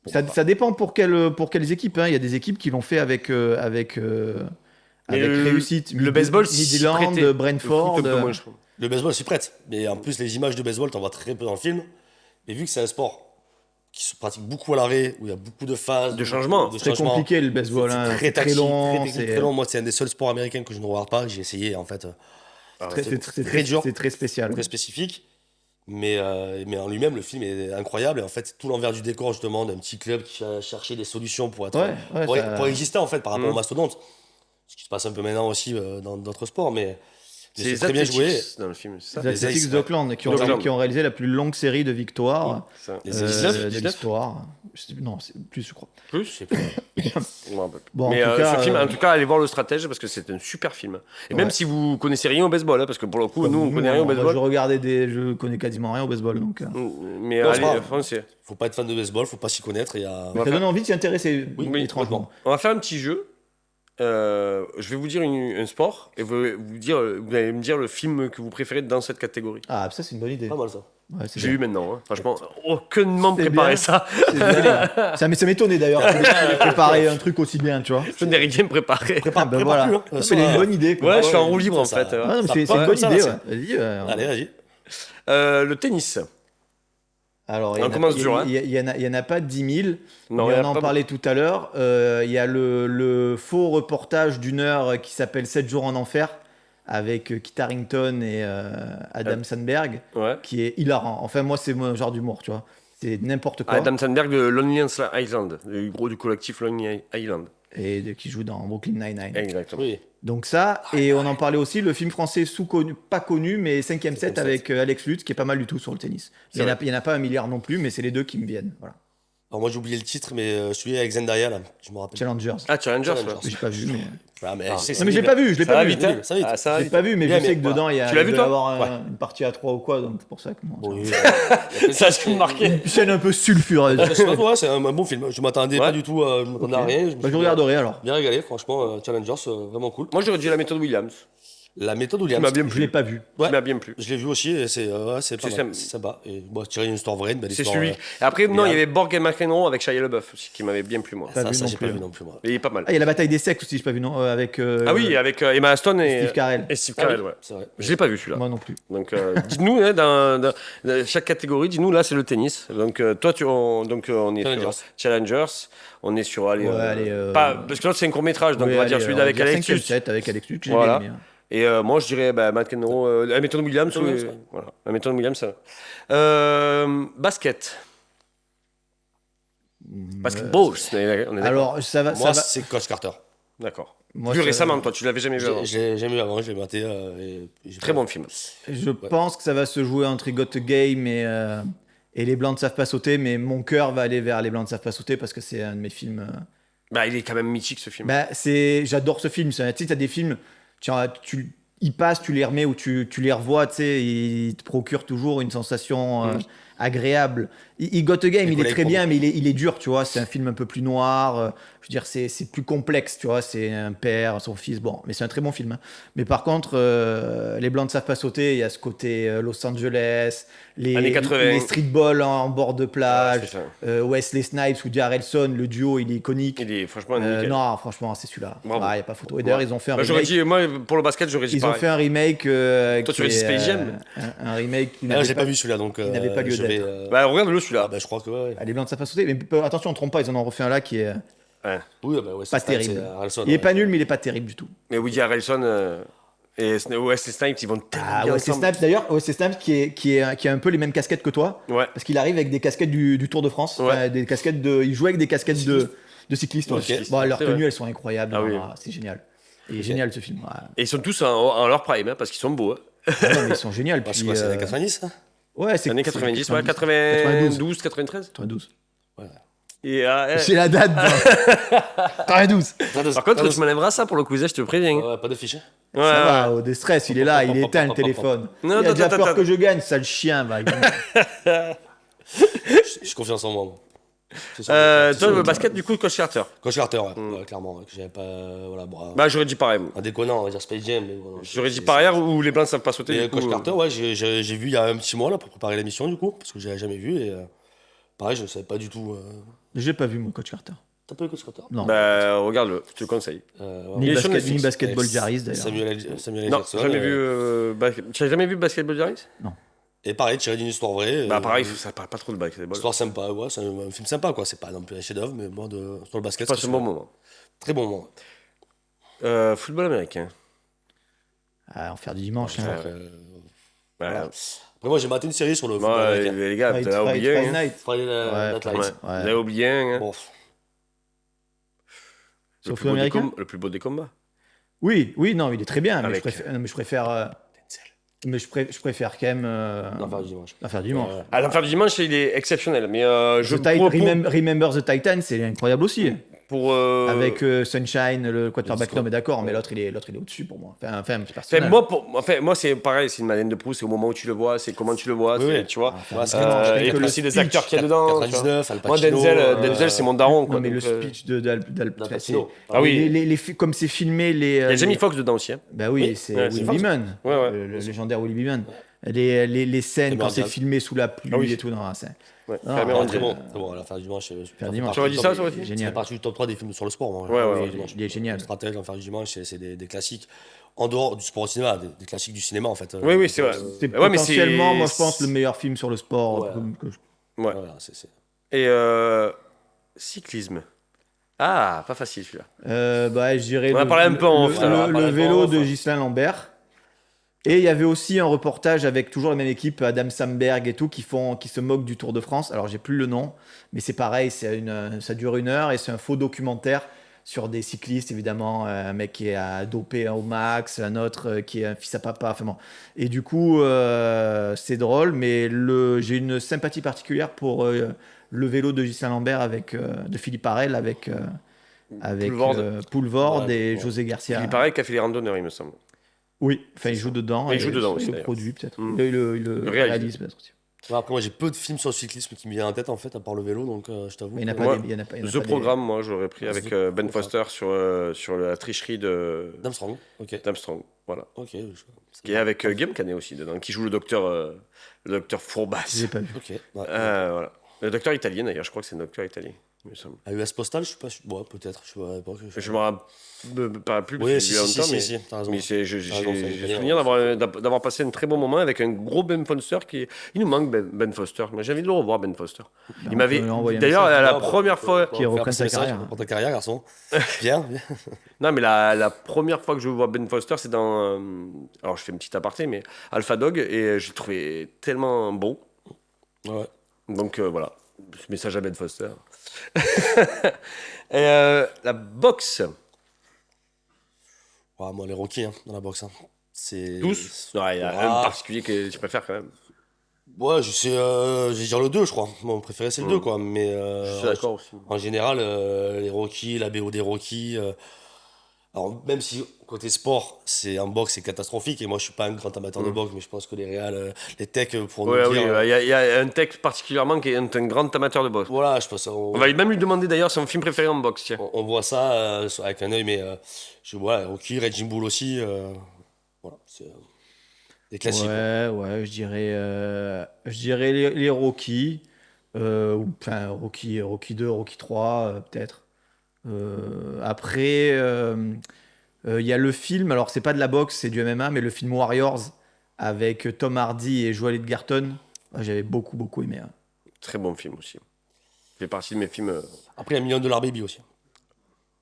Ça dépend pour quelles équipes. Hein. Il y a des équipes qui l'ont fait avec Mais réussite. le baseball, s'y Midland, prêtait. Le Brentford. foot, un peu moins, je trouve. Le baseball s'y prête. Mais en plus, les images de baseball, t'en vois très peu dans le film. Mais vu que c'est un sport qui se pratique beaucoup à l'arrêt, où il y a beaucoup de phases, De changements. C'est compliqué le baseball. C'est hein. très C'est très tactique, long. très technique, c'est très long. Moi, c'est un des seuls sports américains que je ne regarde pas. J'ai essayé, en fait, c'est très dur. C'est très spécial. très spécifique. Mais en lui-même, le film est incroyable. Et en fait, tout l'envers du décor, justement, d'un petit club qui cherchait des solutions pour être, Ouais, pour exister, en fait, par rapport Mhm. aux mastodontes. Ce qui se passe un peu maintenant aussi dans d'autres sports. Mais C'est c'est les très bien joué. Athletics dans le film, c'est ça? Les Athletics Aces, d'Auckland qui D'Auckland. ont réalisé la plus longue série de victoires Ça. Les Aces 19, de 19? l'histoire. Non, c'est plus, je crois. Plus? Je sais pas. Je m'en rappelle plus. Bon, Mais en tout cas, ce film, en tout cas, allez voir le stratège parce que c'est un super film. Et même Ouais. si vous connaissez rien au baseball, hein, parce que pour le coup, nous, on connaît rien au moi, baseball. je connais quasiment rien au baseball, donc. Mais Non, c'est allez, pas grave. foncez. Faut pas être fan de baseball, faut pas s'y connaître. Il y a... va Ça faire- donne envie de s'y intéresser, Oui, étrangement. On va faire un petit jeu. Je vais vous dire un sport et vous allez me dire le film que vous préférez dans cette catégorie. Ah, ça c'est une bonne idée. Pas mal ça. Ouais, c'est J'ai bien. eu maintenant, hein. Franchement, aucunement C'est préparé bien. ça. C'est bien. Ça m'étonnait d'ailleurs qu'il ait préparé un truc aussi bien, tu vois. Je n'ai rien préparé. Ah, ben voilà. plus, hein. Ça, c'est une bonne idée. Quoi. Ouais, je suis en ouais, roue libre en ça- fait. Ah, non, mais Ça c'est part une bonne comme ça, idée. là, Ouais. Vas-y. Allez, vas-y. Le tennis. Alors, On commence dur, hein. il y en a pas 10 000. Non, mais il y on a en pas parlait tout à l'heure. Il y a le faux reportage d'une heure qui s'appelle 7 jours en enfer avec Kit Harington et Adam Sandberg, Ouais. qui est hilarant. Enfin, moi, c'est mon genre d'humour, tu vois. C'est n'importe quoi. Adam Sandberg de Lonely Island, du collectif Lonely Island. Et qui joue dans Brooklyn Nine-Nine. Exactement. Oui. Donc ça, et on en parlait aussi, le film français pas connu, mais 5e set set. avec Alex Lutz, qui est pas mal du tout sur le tennis. Il C'est y en a pas un milliard non plus, mais c'est les deux qui me viennent. Voilà. Alors moi j'ai oublié le titre, mais celui avec Zendaya là, je me rappelle. Challengers. Ah, Challengers, Challengers. ouais. J'ai pas vu, mais. Ah, mais je sais que Non, mais je l'ai c'est pas vu, je l'ai Ça pas va vu. vite, hein. ça va vite. Ah, ça va Je l'ai vite. pas vu, mais Bien, je sais mais que voilà. dedans, il Tu l'as vu, doit y toi avoir une partie à 3 ou quoi, donc c'est pour ça que moi. Bon, oui, Ça, je me marqué. Une scène un peu sulfureuse. Je sais pas toi, c'est un bon film. Je m'attendais Ouais. pas du tout, je m'attendais à rien. me Bah, suis je regarderai alors. bien régalé, franchement. Challengers, vraiment cool. Moi, j'aurais dit la méthode Williams. La méthode Tu Williams. m'as bien Je plu. l'ai pas vu. Ouais. Tu m'as bien plu. Je l'ai vu aussi et c'est pas C'est mal. C'est sympa. Et bon, tirer une histoire vraie, une belle C'est histoire. celui. Et après, non, il y Williams. avait Borg et McEnroe avec Shia LaBeouf aussi, qui m'avait bien plu, moi. Pas vu Ça, non j'ai plus. pas vu non plus, moi. Et il est pas mal. Ah, il y a la bataille des sexes aussi, j'ai pas vu, non avec Ah oui, avec Emma Stone et Steve Carell. Et Steve Carell, ouais. C'est vrai. Je l'ai pas vu celui-là. Moi non plus. Donc, dites-nous, hein, dans chaque catégorie, dis-nous, là, c'est le tennis. Donc, toi, on est Challengers. sur Challengers. On est sur, allez, Ouais, allez, pas, parce que l'autre, c'est un court-métrage, donc Oui, on va allez, dire celui d'avec Alex 5e Hughes. set avec Alex Hughes, que j'ai Voilà. bien aimé, hein. Et moi, je dirais McEnroe, Hamilton Williams. Williams, oui, ouais. voilà, Hamilton Williams. Ça. Basket. Basketball, on est d'accord. Alors, ça va. Moi, ça va. c'est Coach Carter. D'accord. Moi, Vu ça- récemment, toi, tu l'avais jamais vu avant. J'ai vu avant, je l'ai maté. Très bon film. Je pense que ça va se jouer entre Got a Game et Les Blancs ne savent pas sauter, mais mon cœur va aller vers Les Blancs ne savent pas sauter parce que c'est un de mes films. Bah, il est quand même mythique, ce film. Bah, j'adore ce film. Tu sais, t'as des films, ils passent, tu les remets ou tu les revois, tu sais, ils te procurent toujours une sensation agréable. Got a Game, Les il est collègues très pour bien, mais il est dur, tu vois. C'est un film un peu plus noir. Je veux dire, c'est plus complexe, tu vois. C'est un père, son fils. Bon, mais c'est un très bon film, hein. Mais par contre, Les Blancs ne savent pas sauter. Il y a ce côté Los Angeles, Années 80. les streetballs en bord de Ah, plage, c'est ça. Wesley Snipes ou Woody Harrelson, le duo, il est iconique. Il est franchement nickel. Non, franchement, c'est celui-là. Il Bravo. n'y a pas photo. Et d'ailleurs, ils ont fait un Bah, j'aurais remake. dit, moi, pour le basket, j'aurais dit Ils ont pareil. fait un remake. Toi, qui tu aurais dit est, Space Jam un remake qui Ah, n'avait j'ai pas vu celui-là, donc. il n'avait pas lieu je vais, d'être. Bah, regarde-le, celui-là. ah, bah, je crois que ouais. Ah, Les Blancs ne savent pas sauter. Mais attention, on ne trompe pas, ils en ont refait un là qui est. Oui, bah, ouais, Pas terrible. Il est pas nul, mais il est pas terrible du tout. Mais Woody Harrelson et Wesley Snipes, ils vont tellement Ah, bien Wesley ensemble. Snipes, d'ailleurs, Wesley Snipes qui a un peu les mêmes casquettes que toi. Ouais. Parce qu'il arrive avec des casquettes du Tour de France. Ouais. Enfin, des casquettes il joue avec des casquettes de cyclistes. Ouais. Ok. Bon, leurs C'est tenues, vrai. elles sont incroyables. Ah oui. C'est génial. Il est génial ce film. Ouais. Et ils sont tous en leur prime, hein, parce qu'ils sont beaux. Hein. Ah non, mais ils sont géniaux. Bah, c'est Puis, quoi, c'est les années 90 hein Ouais, c'est Années 90, ouais, 92. 92, 93. 92. Et, J'ai la date. 92. par contre, tu m'enlèveras ça pour le quiz, je te préviens. Ouais, pas de fiche. Ouais, Ça ouais. va, au déstress, il est là, il éteint le téléphone. Non, Il a déjà attends, peur attends. que je gagne, sale chien. Va. J'ai confiance en moi. moi. C'est sûr, c'est Toi, sûr. le basket, du coup, Coach Carter. Coach Carter, ouais. Ouais, clairement. Ouais, que j'avais pas. Voilà, bon, Bah, j'aurais dit pareil. moi. en déconnant, on va dire Space Jam. Mais voilà, J'aurais dit c'est- pareil ou les blancs ne savent pas sauter. Et du coup, Coach Carter, ouais, j'ai vu il y a un petit mois là pour préparer l'émission du coup, parce que je l'avais jamais vu et pareil, je ne savais pas du tout. J'ai pas vu, mon coach Carter. T'as pas vu Coach Carter Non. Bah, regarde-le, je te le conseille. Ni, il est sur basket, ni Netflix. basketball Jaris d'ailleurs. Samuel L. Non, Jackson. jamais vu. Tu n'as jamais vu Basketball Diaries Et pareil, tiré d'une histoire vraie. Bah, pareil, ça parle pas trop de basketball. Histoire sympa, ouais, c'est un film sympa quoi. C'est pas non plus un chef-d'œuvre, mais moi sur le basket. Passe c'est un bon moment. Très bon moment. Football américain. Ah, Enfer du dimanche. hein. Donc, Voilà. Après, moi j'ai maté une série sur le football Moi, américain. les gars, Friday- t'as oublié. Friday hein. Night. Friday Night Ouais, Lights. Ouais. Ouais. Vous avez oublié. Hein. Bon, Sur Le le football américain le plus beau des combats. Oui, non, il est très bien, mais Avec- je préfère. Mais je préfère quand même. l'enfer du dimanche. L'Enfer du dimanche. Ouais. À l'enfer du dimanche, il est exceptionnel. Mais je Remember the Titan, c'est incroyable aussi. pour Avec Sunshine, le quarterback, non mais d'accord, mais l'autre il est au-dessus pour moi. Enfin, c'est personnel. moi, c'est pareil, c'est une Madeleine de Proust. C'est au moment où tu le vois, c'est comment tu le vois, Oui, c'est- oui. tu vois. Ouais, c'est Et que puis le aussi des speech, acteurs qu'il y a dedans. tu vois. 99, Al Moi, Pacino. Denzel, c'est mon daron. Quoi, Non, mais le donc, speech d'Al d'Al Pacino. Ah oui. comme c'est filmé, les. Il y a Jamie Foxx dedans aussi. Hein. Bah oui, Oui, c'est ouais, c'est Willie Fox. Beeman, Ouais, ouais. le légendaire Willie Beeman. Les scènes quand c'est Primordial. filmé sous la pluie Ah oui. et tout, non, c'est. Ouais. Non, Cameron Très Diaz. bon, très bon. À l'enfer du dimanche. Faire dimanche. Tu aurais dit ça, toi aussi C'est Génial. partie du top 3 des films sur le sport. Moi. Ouais, ouais, Le ouais. dimanche. Il est génial. Stratège, l'enfer du dimanche, c'est des classiques. En dehors du sport au cinéma, des classiques du cinéma en fait. Oui, oui, c'est vrai. C'est Ouais, mais potentiellement, c'est- moi je pense, le meilleur film sur le sport. Ouais. Ouais. Voilà, c'est- Et cyclisme. Ah, pas facile celui-là. Bah, je dirais On a parlé un peu en off, là, on a le parlé un peu vélo en off, de hein. Ghislain Lambert. Et il y avait aussi un reportage avec toujours la même équipe, Adam Samberg et tout, qui se moquent du Tour de France. Alors j'ai plus le nom, mais c'est pareil, ça dure 1 heure et c'est un faux documentaire sur des cyclistes, évidemment, un mec qui est dopé au max, un autre qui est un fils à papa. Enfin bon. Et du coup, c'est drôle, mais j'ai une sympathie particulière pour le vélo de Ghislain Lambert de Philippe Arel avec Poulvord Ouais, et ouais. José Garcia. Il paraît qu'il a fait les randonneurs, il me semble. Oui, enfin il joue dedans. Il joue dedans aussi, Il le d'ailleurs. produit peut-être. Mm. Il le réalise. réalise peut-être aussi. Ouais, après, moi, j'ai peu de films sur le cyclisme qui me viennent en tête, en fait, à part le vélo, donc je t'avoue. Il n'y en a que- pas Moi, des. Il y en a pas, il y en a The pas des- Programme, moi, je l'aurais pris Ah, avec The Ben Programme. Foster sur la tricherie D'Armstrong, ok. d'Armstrong. Voilà. Ok, Qui est avec Guillaume Canet aussi dedans, qui joue le docteur Fourbas. Je l'ai pas vu. ok. Ouais. Voilà. Le docteur italien d'ailleurs, je crois que c'est le docteur italien. Il me semble. À US Postal, je suis pas sûr. Ouais, peut-être. Je sais pas. Je me rappelle plus parce Oui, que si, j'ai vu si, longtemps, si, mais, si, t'as raison. mais j'ai T'as raison, c'est j'ai italien, souvenir ouais. d'avoir passé un très bon moment avec un gros Ben Foster il nous manque Ben Foster. Mais j'ai envie de le revoir Ben Foster. Bah, Il on m'avait peut lui envoyer un d'ailleurs message. la Ah, bah, première fois. Qui reprenne sa carrière. Pour ta carrière, garçon. Bien, bien. Non, mais la première fois que je vois Ben Foster, c'est dans. Alors, je fais une petite aparté, mais Alpha Dog, et j'ai trouvé tellement bon. Ouais. Donc voilà, message à Ben Foster. Et, la boxe, Ouais, moi, les Rocky, hein, dans la boxe. Hein. C'est. tous. Non, il y a Ah. un particulier que tu préfères quand même. Ouais, je vais dire le 2, je crois. Mon préféré, c'est le 2, quoi. Mais Je suis d'accord aussi. en général, les Rocky, la BO des Rocky. Alors, même si côté sport, c'est en boxe, c'est catastrophique. Et moi, je suis pas un grand amateur de boxe, mais je pense que les réals, les techs pourront Ouais, nous oui, dire. il y a un texte particulièrement qui est un grand amateur de boxe. Voilà, je pense. On va même lui demander d'ailleurs son film préféré en boxe. Tiens. On voit ça avec un œil, mais je vois Rocky, Raging Bull aussi. Voilà, c'est des classiques. Ouais, je dirais les Rocky. Enfin, Rocky 2, Rocky 3, peut-être. Après, il y a le film, alors c'est pas de la boxe, c'est du MMA, mais le film Warriors avec Tom Hardy et Joel Edgerton. J'avais beaucoup aimé. Hein. Très bon film aussi. Il fait partie de mes films. Après, il y a Million Dollar Baby aussi.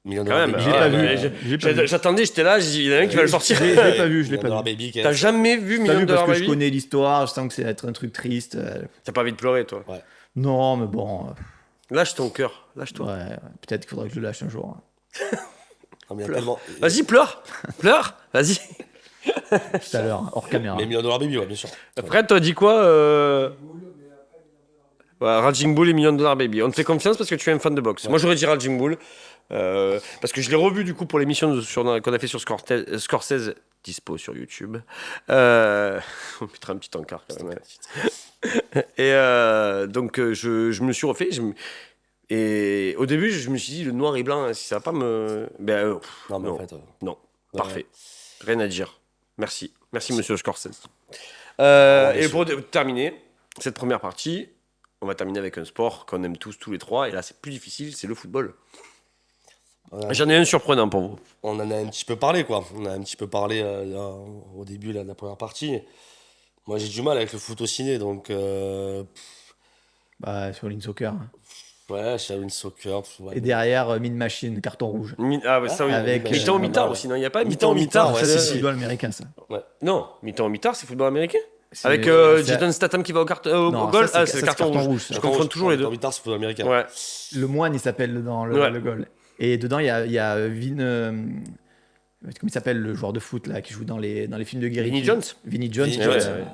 Million Quand Dollar même. Baby. Je l'ai ouais, pas mais vu. Je l'ai pas vu. J'attendais, j'étais là, j'ai dit, il y en a un qui va le sortir. Je l'ai pas vu, je l'ai Million pas Dollar vu. Baby. T'as jamais vu T'as Million vu parce Dollar que je Baby? connais l'histoire, je sens que c'est être un truc triste. T'as pas envie de pleurer, toi. Non, mais bon, Lâche ton cœur, lâche-toi. ouais, peut-être qu'il faudrait que je le lâche un jour. Hein. Non, mais il y a tellement- Vas-y, pleure, pleure, vas-y. Tout à l'heure, hors caméra. Mais Million Dollar Baby, ouais, bien sûr. Après, t'as dit quoi Raging Bull et Million Dollar Baby. On te fait confiance parce que tu es un fan de boxe. Moi, j'aurais dit Raging Bull. Parce que je l'ai revu du coup pour l'émission qu'on a fait sur Scorsese, dispo sur YouTube. On mettra un petit encart quand même. Ouais. Et donc je me suis refait. Et au début, je me suis dit le noir et blanc, si ça va pas me. Non, mais en non, fait. non, Ouais. parfait. Rien à dire. Merci, monsieur Scorsese. bien Et sûr. pour terminer cette première partie, on va terminer avec un sport qu'on aime tous les trois. Et là, c'est plus difficile, c'est le football. Ouais. J'en ai un surprenant pour vous. On en a un petit peu parlé, quoi. On a un petit peu parlé là, au début là, de la première partie. Moi, j'ai du mal avec le foot au ciné, donc Bah, sur Soccer. Hein. ouais, Shaolin Soccer. Ouais. Et derrière, Mine Machine, carton rouge. Ah, ouais, ça, oui. Avec, Mi-temps, euh, mitard ouais. aussi, non? Il n'y a pas Mi-temps, mi-temps, mitard mitard, Ça, ouais, c'est si, si. football américain, ça. Non, mi-temps, mitard, c'est football américain. C'est- Avec c'est- Jason Statham qui va au Non, goal. ça, C'est le carton rouge. ça. Je confonds toujours les deux. En c'est football américain. Ouais. Le moine, il s'appelle dans Ouais. le goal. Et dedans, il y a comment il s'appelle le joueur de foot là, qui joue dans les films de Gary Vinnie Q. Jones. Vinnie Jones. Vinnie Ouais, Jones, ouais.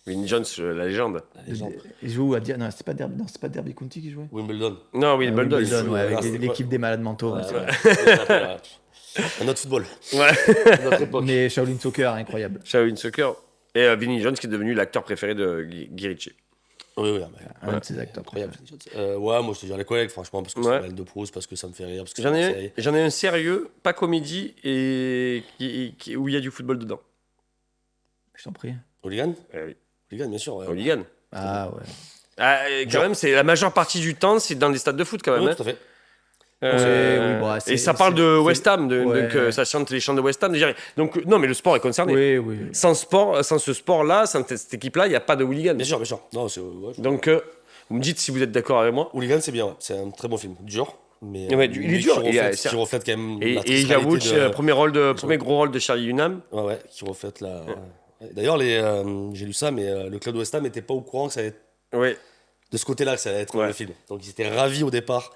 Vinnie Jones, la légende. la légende. Il joue à non, c'est pas Derby County qui jouait. Wimbledon. Non, oui, le Bulldog. Wimbledon, ouais, avec Ah, c'est l'équipe des malades mentaux. Ouais, ouais, c'est ouais. vrai. Un autre football. Ouais. Une autre époque. Mais Shaolin Soccer, incroyable. Shaolin Soccer. Et Vinnie Jones qui est devenu l'acteur préféré de Guy Ritchie. Oui, oui, Un de ses acteurs. incroyable. Ouais, moi je te dirais les collègues, franchement, parce que Ouais. c'est Belle de Proust, parce que ça me fait rire. Parce que J'en c'est une ai, série. j'en ai un sérieux, pas comédie, et où il y a du football dedans. Je t'en prie. Hooligan Oui. Hooligan, bien sûr. Ouais. Hooligan. Ah ouais. Ah, et quand même, c'est la majeure partie du temps, c'est dans les stades de foot quand même. Oui, hein. tout à fait. Oui, bah, et ça parle de West Ham, ouais. donc ça chante les chants de West Ham. Je dirais. Donc non, mais le sport est concerné. Oui, oui. Sans ce sport-là, sans cette équipe-là, il n'y a pas de hooligan. Bien sûr, bien sûr. Non, c'est. Ouais, Donc vous me dites si vous êtes d'accord avec moi. Hooligan, c'est bien, ouais. C'est un très bon film. Dur, mais. Ouais, il est dur. Qui reflète quand même. Et la Elijah tristralité Wood, de- premier gros rôle de Charlie Hunnam. Ouais, ouais, qui reflète la. Ouais. D'ailleurs, j'ai lu ça, mais le club de West Ham n'était pas au courant que ça allait être Ouais. de ce côté-là que ça allait être Ouais. le film. Donc ils étaient ravis au départ.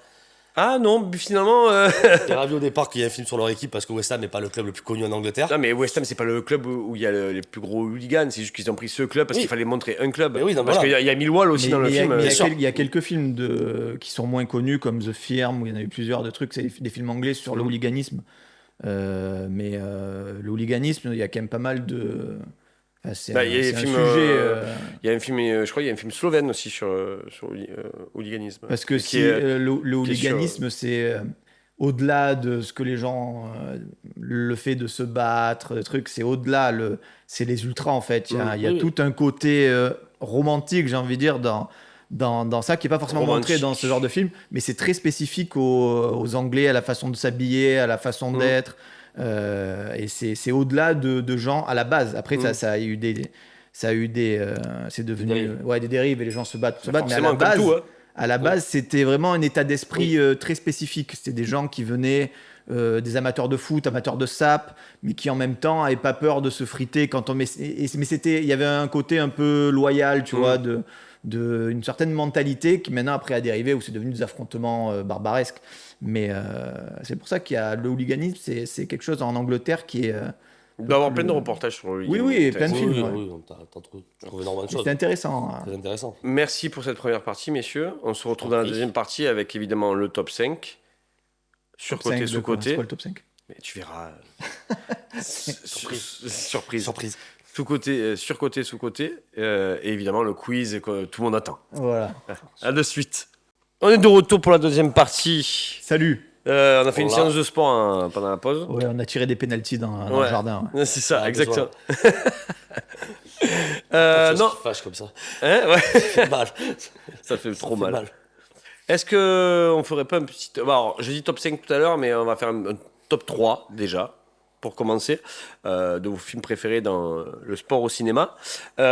Ah non, finalement. Ils étaient ravis au départ qu'il y ait un film sur leur équipe parce que West Ham n'est pas le club le plus connu en Angleterre. Non, mais West Ham, c'est pas le club où il y a les plus gros hooligans. C'est juste qu'ils ont pris ce club parce Oui. qu'il fallait montrer un club. Mais oui, non, parce voilà. qu'il y a Millwall aussi dans le il y a- film. mais il y a bien sûr. il y a quelques films qui sont moins connus, comme The Firm, où il y en a eu plusieurs de trucs. C'est des films anglais sur le hooliganisme. Mais le hooliganisme, il y a quand même pas mal de. Enfin, c'est Bah, il y a c'est des un films, sujet. Il y a un film, je crois, il y a un film slovène aussi sur hooliganisme. Parce que qui est, le qui est sur- hooliganisme, c'est au-delà de ce que les gens. Le fait de se battre, le truc, c'est au-delà. C'est les ultras, en fait. Il y a Oui, oui. tout un côté romantique, j'ai envie de dire, dans ça, qui n'est pas forcément montré dans ce genre de film, mais c'est très spécifique aux Anglais, à la façon de s'habiller, à la façon d'être. Et c'est au-delà de gens à la base. Après, ça a eu des. Ça a eu c'est devenu dérives. des dérives et les gens se battent, mais à forcément, la comme base, tout, hein. à la base, c'était vraiment un état d'esprit très spécifique. C'était des gens qui venaient, des amateurs de foot, amateurs de sap, mais qui en même temps n'avaient pas peur de se friter quand on. Mais il y avait un côté un peu loyal, tu vois, une certaine mentalité qui maintenant après a dérivé où c'est devenu des affrontements barbaresques. Mais c'est pour ça qu'il y a le hooliganisme, c'est quelque chose en Angleterre qui est. Il doit y avoir plein de reportages sur le Oui, et plein de Oui, films. oui, Ouais. oui, tu trouves énormément de choses. C'était intéressant. Très intéressant. Merci pour cette première partie, messieurs. On se retrouve Je t'en dans la prie. deuxième partie avec évidemment le top 5. Top Sur-côté, 5 de quoi? C'est sous-côté. quoi le top 5? Mais tu verras. Surprise. Surprise. Surprise. Sous-côté, sur-côté, sous-côté. Et évidemment le quiz que tout le monde attend. Voilà. À de suite. On est de retour pour la deuxième partie. Salut. On a fait une Voilà. séance de sport pendant la pause. Ouais, on a tiré des pénaltys dans le Ouais. jardin. C'est ça, Ah, exactement. Non. Non. Qui fâche comme ça. Hein, ouais. Ça fait mal. Ça fait trop Ça fait mal. Est-ce que on ferait pas un petit. Bon, alors, j'ai dit top 5 tout à l'heure, mais on va faire un top 3 déjà, pour commencer, de vos films préférés dans le sport au cinéma. On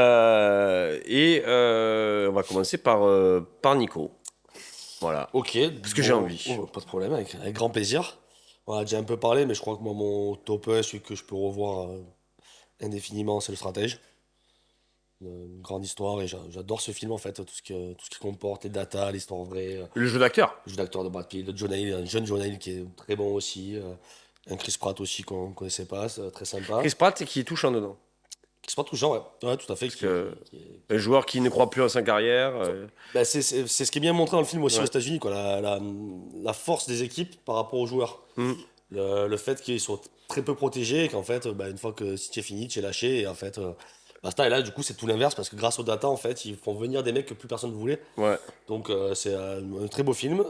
va commencer par Nico. Voilà. Ok. Parce que j'ai envie. Pas de problème, avec grand plaisir. On a déjà un peu parlé, mais je crois que moi, mon top 1, celui que je peux revoir indéfiniment, c'est Le Stratège. Une grande histoire, et j'adore ce film en fait, tout ce qui comporte, les datas, l'histoire vraie, Le jeu d'acteur. le jeu d'acteur de Brad Pitt, le John Hill, un jeune John Hill qui est très bon aussi, un Chris Pratt aussi qu'on ne connaissait pas, c'est très sympa. Chris Pratt qui est touchant dedans. Chris Pratt touchant, ouais. Ouais, tout à fait. que- Un joueur qui ne croit plus en sa carrière. Bah, c'est ce qui est bien montré dans le film aussi Ouais. aux États-Unis, quoi, la force des équipes par rapport aux joueurs. Mm. Le fait qu'ils soient très peu protégés et qu'en fait, bah, une fois que si tu es fini, tu es lâché. Et en fait, basta. Et là, du coup, c'est tout l'inverse parce que grâce aux data, en fait, ils font venir des mecs que plus personne ne voulait. Ouais. Donc, c'est un très beau film.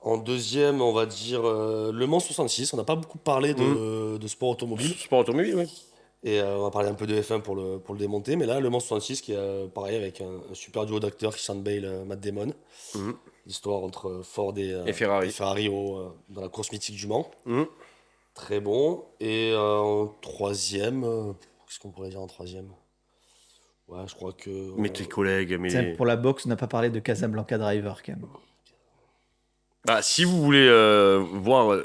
En deuxième, on va dire Le Mans 66. On n'a pas beaucoup parlé de sport automobile. Sport automobile, oui. Et on va parler un peu de F1 pour le démonter. Mais là, Le Mans 66, qui est pareil avec un super duo d'acteurs, Christian Bale, Matt Damon. Mhm. L'histoire entre Ford et Ferrari. dans la course mythique du Mans. Mhm. Très bon. Et en troisième, qu'est-ce qu'on pourrait dire en troisième? Ouais, je crois que. Mais tes collègues, mais. Tiens, pour la boxe, on n'a pas parlé de Casablanca Driver quand même. Bah, si vous voulez voir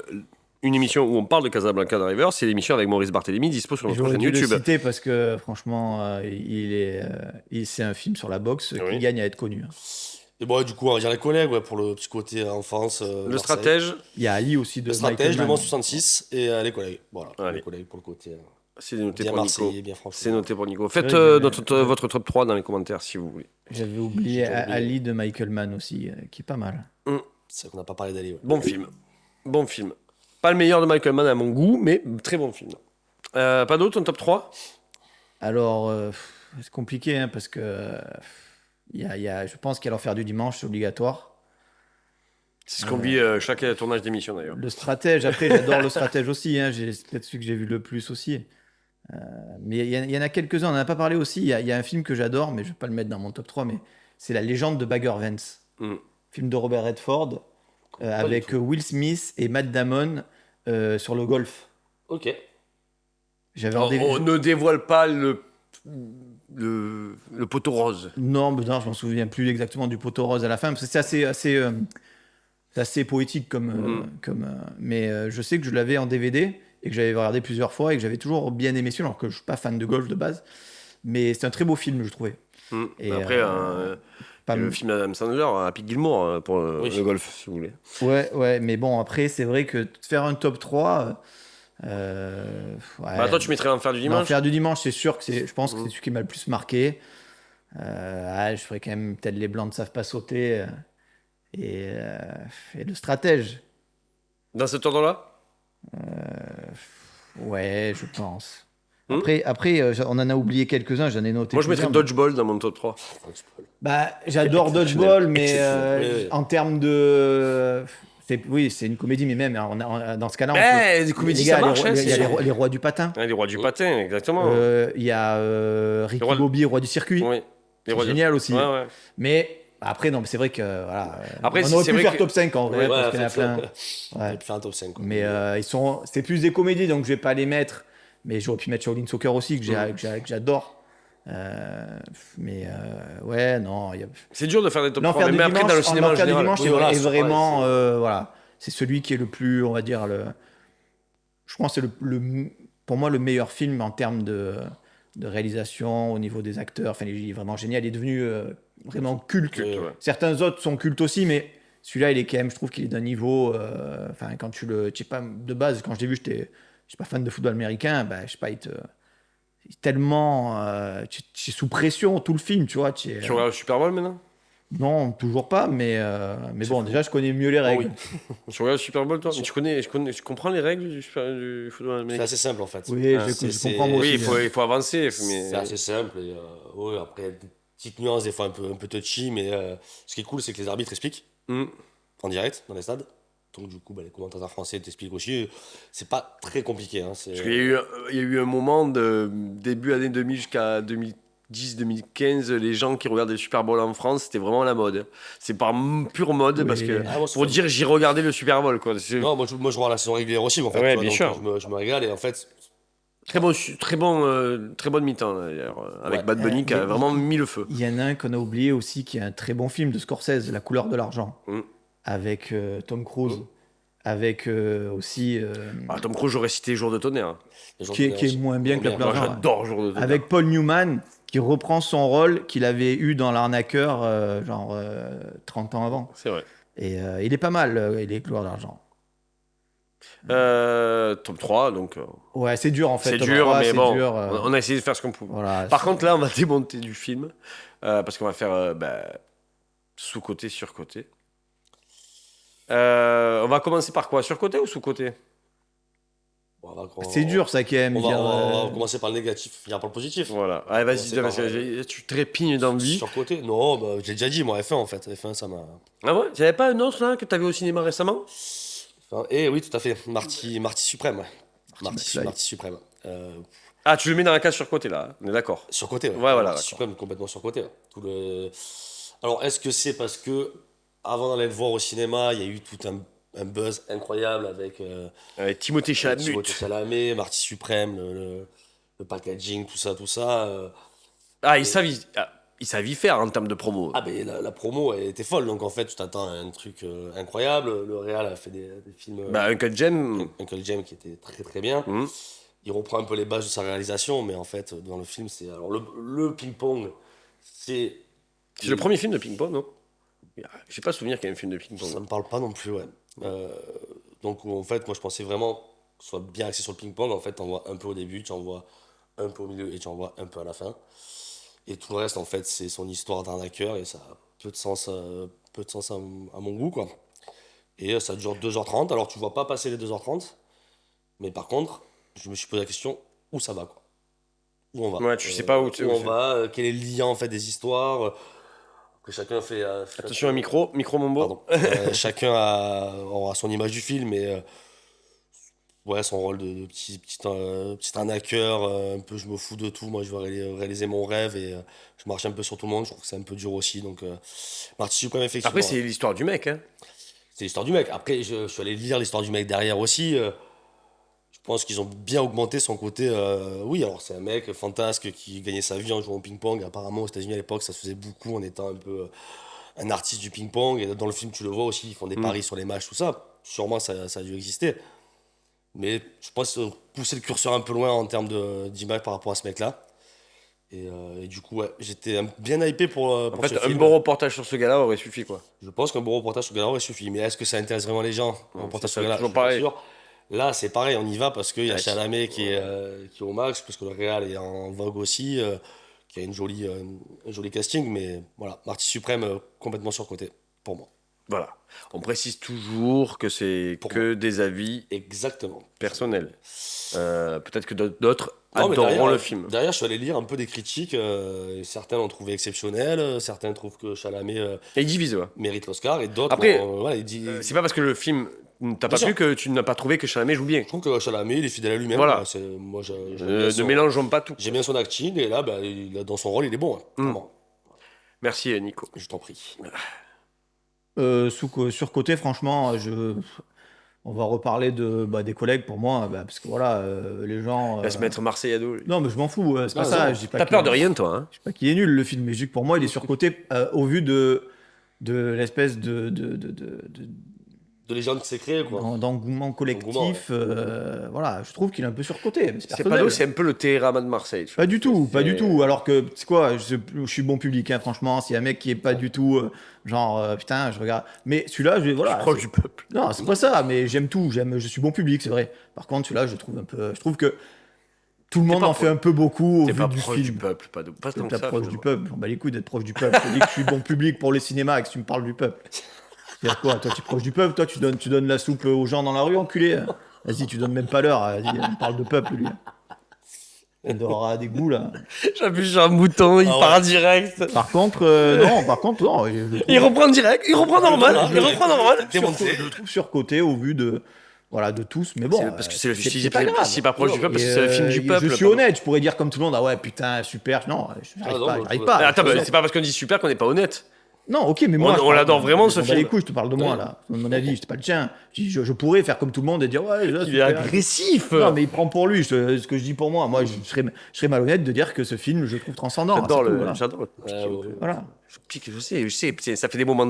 une émission où on parle de Casablanca Driver, c'est l'émission avec Maurice Barthélémy, dispo sur notre J'aurais chaîne dû le YouTube. citer parce que franchement, c'est un film sur la boxe Oui. qui gagne à être connu. Et bon, du coup, on va dire les collègues ouais, pour le petit côté enfance. Le Marseille. stratège, Il y a Ali aussi de Le stratège, Michael Le Mans Mann. 66 et les collègues. Voilà, Allez. les collègues pour le côté c'est noté bien pour Nico. marseillais, bien franchement. C'est noté pour Nico. Faites Ouais, votre top 3 dans les commentaires si vous voulez. J'avais oublié J'ai oublié. Ali de Michael Mann aussi, qui est pas mal. C'est vrai qu'on n'a pas parlé d'Ali. Ouais. Bon film. Bon film. Pas le meilleur de Michael Mann à mon goût, mais très bon film. Pas d'autre, ton top 3? Alors, c'est compliqué hein, parce que je pense qu'il y a l'enfer du dimanche, c'est obligatoire. C'est ce qu'on vit chaque tournage d'émission d'ailleurs. Le stratège, après, j'adore le stratège aussi. Hein, c'est peut-être celui que j'ai vu le plus aussi. Mais il y en a quelques-uns, on n'en a pas parlé aussi. Il y a un film que j'adore, mais je ne vais pas le mettre dans mon top 3, mais c'est La légende de Bagger Vance. Film de Robert Redford, avec Will Smith et Matt Damon sur le golf. Ok. J'avais On ne dévoile pas le poteau rose. Non, mais non, je m'en souviens plus exactement du poteau rose à la fin, parce que c'est assez poétique mais je sais que je l'avais en DVD et que j'avais regardé plusieurs fois et que j'avais toujours bien aimé celui-là, alors que je suis pas fan de golf de base, mais c'est un très beau film, je trouvais. Et Après, le film d'Adam Sandler, Happy Gilmore, pour le golf, si vous voulez. Ouais, mais bon, après, c'est vrai que faire un top 3... Toi, tu mettrais l'enfer du dimanche. L'enfer du dimanche, c'est sûr que je pense que c'est celui qui m'a le plus marqué. Je ferais quand même peut-être Les Blancs ne savent pas sauter et le stratège. Dans cet ordre-là? Ouais, je pense. Après, on en a oublié quelques-uns, j'en ai noté Moi, je mettrais plusieurs, Dodgeball dans mon top 3. Bah, j'adore Dodgeball, mais Exceptionnel. en termes de. Oui, c'est une comédie, mais même dans ce cas-là, on peut. Eh, des comédies, Les gars, ça marche, hein, il y a c'est sûr. les rois du patin. Les rois du patin, exactement. Il y a Ricky rois de- Bobby, roi du circuit. Oui. C'est rois du- génial aussi. Ouais, ouais. Mais après, non, mais c'est vrai que. Voilà, Après, on c'est aurait vrai pu faire que- top 5 en vrai, Ouais, parce qu'il y en a plein. On Ouais. aurait pu faire un top 5. Quoi. Mais c'est plus des comédies, donc je vais pas les mettre. Mais j'aurais pu mettre Shaolin Soccer aussi, que j'adore. Ouais, non. C'est dur de faire des top 3, L'Enfer du mais après, dimanche, dans le cinéma en l'Enfer du général. dimanche Oui, est, voilà, est c'est vraiment, pareil, voilà, c'est celui qui est le plus, on va dire je pense que c'est pour moi le meilleur film en termes de réalisation au niveau des acteurs. Enfin, il est vraiment génial. Il est devenu vraiment culte. Culte, ouais. Certains autres sont cultes aussi, mais celui-là, il est quand même, je trouve qu'il est d'un niveau. Enfin, quand je sais pas, de base, quand je l'ai vu, je suis pas fan de football américain. Bah, je sais pas, il est tellement, tu es sous pression tout le film, tu vois. Tu regardes le Super Bowl maintenant? Non, toujours pas, mais bon, déjà, je connais mieux les règles. Tu regardes le Super Bowl, toi? Mais tu comprends les règles du football C'est américain? assez simple en fait. Oui, Ah, je comprends moi Oui, aussi. il faut avancer. Mais... C'est assez simple. Et, ouais, après, il y a des petites nuances, des fois un peu touchy, mais ce qui est cool, c'est que les arbitres expliquent Hmm. en direct dans les stades. Donc, du coup, les commentateurs français t'expliquent aussi. C'est pas très compliqué. Hein, Parce qu'il y a eu un moment de début année 2000 jusqu'à 2010-2015, les gens qui regardaient le Super Bowl en France, c'était vraiment la mode. C'est par pure mode, Oui. parce que Ah, moi, c'est pour fun. dire j'ai regardé le Super Bowl, quoi. C'est Non, moi, je vois la saison régulière aussi, en fait. Ouais, tu vois, bien donc, sûr. je me régale et en fait, très bonne mi-temps, d'ailleurs, avec Ouais. Bad Bunny qui a Mais vraiment mis le feu. Il y en a un qu'on a oublié aussi, qui est un très bon film de Scorsese, La couleur de l'argent, Mm. avec Tom Cruise, avec aussi. Ah, Tom Cruise, j'aurais cité Jour de tonnerre. les gens Qui est connaissent. moins bien que La couleur Moi, de l'argent. j'adore Jour de tonnerre. Avec Paul Newman, qui reprend son rôle qu'il avait eu dans L'Arnaqueur, 30 ans avant. C'est vrai. Et il est pas mal, il est Couleur d'argent. Top 3, donc Ouais, c'est dur en fait. c'est Top dur, 3, mais c'est bon, dur, on a essayé de faire ce qu'on pouvait. voilà. Par contre, là, on va démonter du film, parce qu'on va faire sous-côté, sur-côté. On va commencer par quoi? Sur-côté ou sous-côté? Bon, C'est dur ça quand même. On va, dire, on va commencer par le négatif, finir par le positif. Voilà. Allez, vas-y, Commencer parce par, que tu trépignes d'envie. Sur côté Non, bah, j'ai déjà dit, moi, F1 en fait. F1, ça m'a. Ah ouais? T'avais pas un autre là que t'avais au cinéma récemment? Et oui, tout à fait. Marty Suprême. Ouais. McFly. Marty Suprême. Ah, tu le mets dans la case sur-côté là, on est d'accord. Sur côté, ouais. Ouais, voilà, Marty d'accord. Suprême complètement sur côté. Alors, est-ce que c'est parce que avant d'aller le voir au cinéma, il y a eu tout un buzz incroyable avec Timothée Chalamet. Timothée Chalamet, Marty Suprême, le packaging, tout ça. Ah, ils savent y faire en termes de promo. Ah, ben la promo elle était folle, donc en fait, tu t'attends à un truc incroyable. Le Real a fait des films. Bah, Uncle Jem. Uncle James qui était très très bien. Mhm. Il reprend un peu les bases de sa réalisation, mais en fait, dans le film, c'est. Alors, le ping-pong, c'est. C'est le premier film de ping-pong, non? J'ai pas souvenir qu'il y ait un film de ping-pong. Ça me parle pas non plus, ouais. Donc, en fait, moi, je pensais vraiment que ce soit bien axé sur le ping-pong. En fait, t'en vois un peu au début, tu en vois un peu au milieu et tu en vois un peu à la fin. Et tout le reste, en fait, c'est son histoire d'arnaqueur et ça a peu de sens, à mon goût, quoi. Et ça dure 2h30. Alors, tu vois pas passer les 2h30, mais par contre, je me suis posé la question où ça va, quoi. Où on va. Ouais, tu sais pas où on va, quel est le lien, en fait, des histoires, que chacun fait. Attention à micro Mombo. Pardon. Chacun aura son image du film et ouais, son rôle de petit arnaqueur, un peu je me fous de tout, moi je veux réaliser mon rêve et je marche un peu sur tout le monde, je trouve que c'est un peu dur aussi, donc Marty Suprême, effectivement. Après, c'est l'histoire du mec, hein. C'est l'histoire du mec. Après, je suis allé lire l'histoire du mec derrière aussi. Je pense qu'ils ont bien augmenté son côté. Oui, alors c'est un mec fantasque qui gagnait sa vie en jouant au ping-pong. Apparemment, aux États-Unis à l'époque, ça se faisait beaucoup en étant un peu un artiste du ping-pong. Et dans le film, tu le vois aussi, ils font des paris sur les matchs, tout ça. Sûrement, ça a dû exister. Mais je pense qu'ils ont poussé le curseur un peu loin en termes d'image par rapport à ce mec-là. Et du coup, ouais, j'étais bien hypé pour En fait, ce un film. bon reportage sur ce gars-là aurait suffi, quoi. Je pense qu'un bon reportage sur Galera aurait suffi. Mais est-ce que ça intéresse vraiment les gens, un reportage c'est sur ça, Galera? toujours Je suis pas pareil. sûr. Là, c'est pareil, on y va parce qu'il y a Ouais, Chalamet qui est au max, parce que le Real est en vogue aussi, qui a un joli casting. Mais voilà, Marty Suprême complètement surcoté, pour moi. Voilà. On précise toujours que c'est Pour que des avis Exactement. personnels. Peut-être que d'autres Non, mais adoreront derrière, le film. derrière, je suis allé lire un peu des critiques. Certains l'ont trouvé exceptionnel, certains trouvent que Chalamet Et il divise, ouais. mérite l'Oscar, et d'autres. Après, voilà, il dit. C'est pas parce que le film t'a pas Bien plu que tu n'as pas trouvé que Chalamet joue bien. Je trouve que Chalamet, il est fidèle à lui-même. Voilà. Moi, j'aime bien Ne son- mélangeons pas tout. j'aime bien son acting, et là, bah, dans son rôle, il est bon. Vraiment. Merci, Nico. Je t'en prie. Surcoté, franchement, on va reparler des collègues pour moi, parce que voilà, les gens. Laisse mettre Marseille à dos. Non, mais je m'en fous, c'est pas Non, ça. non. Je dis pas T'as qu'il- peur de rien, toi, hein? Je dis pas qu'il est nul le film, mais je dis que pour moi, il est surcoté au vu de l'espèce De légende qui s'est créée, quoi. d'engouement collectif. Engouement, Voilà, je trouve qu'il est un peu surcoté. Mais c'est C'est personnel. pas c'est un peu le Télérama de Marseille. tu vois. Pas du tout, pas C'est- du tout. Alors que, c'est quoi, je suis bon public, hein, franchement. S'il y a un mec qui est pas du tout, putain, je regarde. Mais celui-là, voilà. Je suis proche du peuple. Non, c'est pas ça, mais j'aime tout. Je suis bon public, c'est vrai. Par contre, celui-là, je trouve que tout le monde pas en fait un peu beaucoup au T'es vu pas du proche du film. peuple, pas tant que T'es ça. proche du finalement. peuple. J'en bats les couilles d'être proche du peuple. Je te dis que je suis bon public pour le cinéma et que tu me parles du peuple. C'est quoi, toi, tu es proche du peuple, toi, tu donnes la soupe aux gens dans la rue, enculé. Vas-y, tu donnes même pas l'heure. Vas-y, on parle de peuple, lui. Il aura des goûts, là. J'appuie sur un bouton, il Ah ouais. part direct. Par contre, non. Il reprend direct, il reprend normal. Il reprend normal. Je le trouve surcoté au vu de tous, mais bon. Parce que c'est le c'est film, pas grave. c'est pas proche du peuple, parce que Et, c'est le film du peuple. Je suis honnête, je pourrais dire comme tout le monde, ah ouais, putain, super. Non, j'arrive non, pas, moi, j'arrive je- pas. Attends, c'est pas parce qu'on dit super qu'on n'est pas honnête. Non, ok, mais moi. On je parle- l'adore vraiment, ce je m'en bats les film. couilles, je te parle de moi, Ouais. là. De mon avis, c'est pas le tien. Je pourrais faire comme tout le monde et dire, ouais, là, Il est super. agressif. Non, mais il prend pour lui ce que je dis pour moi. Moi, je serais malhonnête de dire que ce film, je le trouve transcendant. J'adore c'est tout, le. voilà. J'adore le. Ouais. Voilà. Je pique, je sais. Putain, ça fait des moments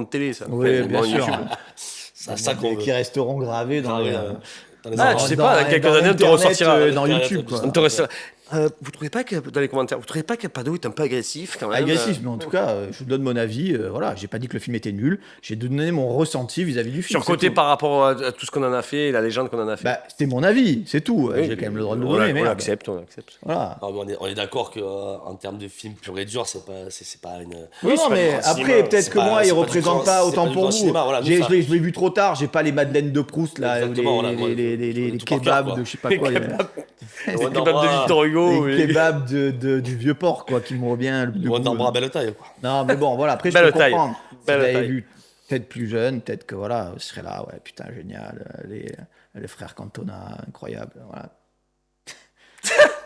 de télé, ça. Oui, Enfin, bien bon, sûr. YouTube. C'est ça qu'on veut. Qui resteront gravés dans Gravé, les. dans les Ah, arbres. tu sais pas, dans quelques années, on te Internet, ressortira. dans Internet, YouTube, quoi. On te reste- vous trouvez pas que dans les commentaires, vous trouvez pas que Pado est un peu agressif quand même? Agressif, mais en tout cas, je donne mon avis. Voilà, j'ai pas dit que le film était nul. J'ai donné mon ressenti vis-à-vis du film. Surcoté c'est tout. par rapport à tout ce qu'on en a fait, la légende qu'on en a fait. Bah, c'était mon avis, c'est tout. Oui, J'ai quand même le droit de le on donner, l'a- mais on l'accepte. voilà. Ah, mais on est d'accord que en termes de film pur et dur, c'est pas une. Oui, c'est non, pas mais du grand après, cinéma, peut-être c'est que pas- moi, c'est il pas du représente grand- pas c'est autant pas du pour grand vous. cinéma, voilà, nous, Je ça. l'ai vu trop tard, j'ai pas les Madeleines de Proust, là, ou Exactement, voilà, moi, les tout par kebabs cœur, quoi. de je sais pas quoi. Les Wonder kebabs de Bra- Victor Hugo. Les oui. kebabs du vieux porc, quoi, qui m'ont bien le Wonder goût, Bra, belle taille, quoi. Non, mais bon, voilà, après, je Belle peux taille. comprendre. Si Belle j'avais taille. vu peut-être plus jeune, peut-être que voilà, je serais là, ouais, putain, génial, les frères Cantona, incroyable, voilà.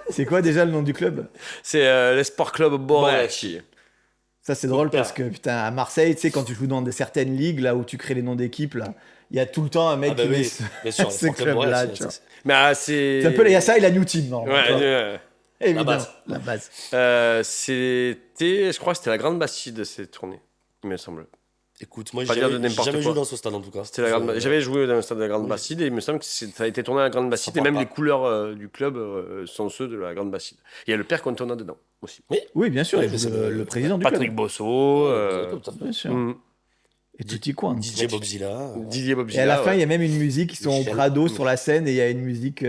C'est quoi déjà le nom du club? C'est l'Esport Club Bordeaux. Ça, c'est drôle Super. parce que, putain, à Marseille, tu sais, quand tu joues dans certaines ligues, là, où tu crées les noms d'équipes, là, il y a tout le temps un mec Ah, bah qui met oui, ce, bien sûr. ce les Sport Club club-là, Bordeaux, tu c'est- vois. c'est- Mais c'est. C'est un peu, il y a ça et la New Team, normalement. Ouais, tu vois. ouais. Évidemment, base. la base. Je crois que c'était la Grande Bastide cette tournée, il me semble. Écoute, moi, Pas j'ai dire de jamais, n'importe jamais quoi. joué dans ce stade, en tout cas. C'était la Grande... J'avais joué dans le stade de la Grande Bastide et il me semble que ça a été tourné à la Grande Bastide et Sympa. même les couleurs du club sont ceux de la Grande Bastide. Il y a le père Cantona dedans aussi. Oui, bien sûr, Oui, il mais joue c'est le président du Patrick club. Bosso, Tout à fait. Bien sûr. mm, Et Tutti Coin. DJ Bobzilla. Didier Et Bobzilla. à la fin, ouais. il y a même une musique, ils sont au Michel. Prado sur la scène et il y a une musique,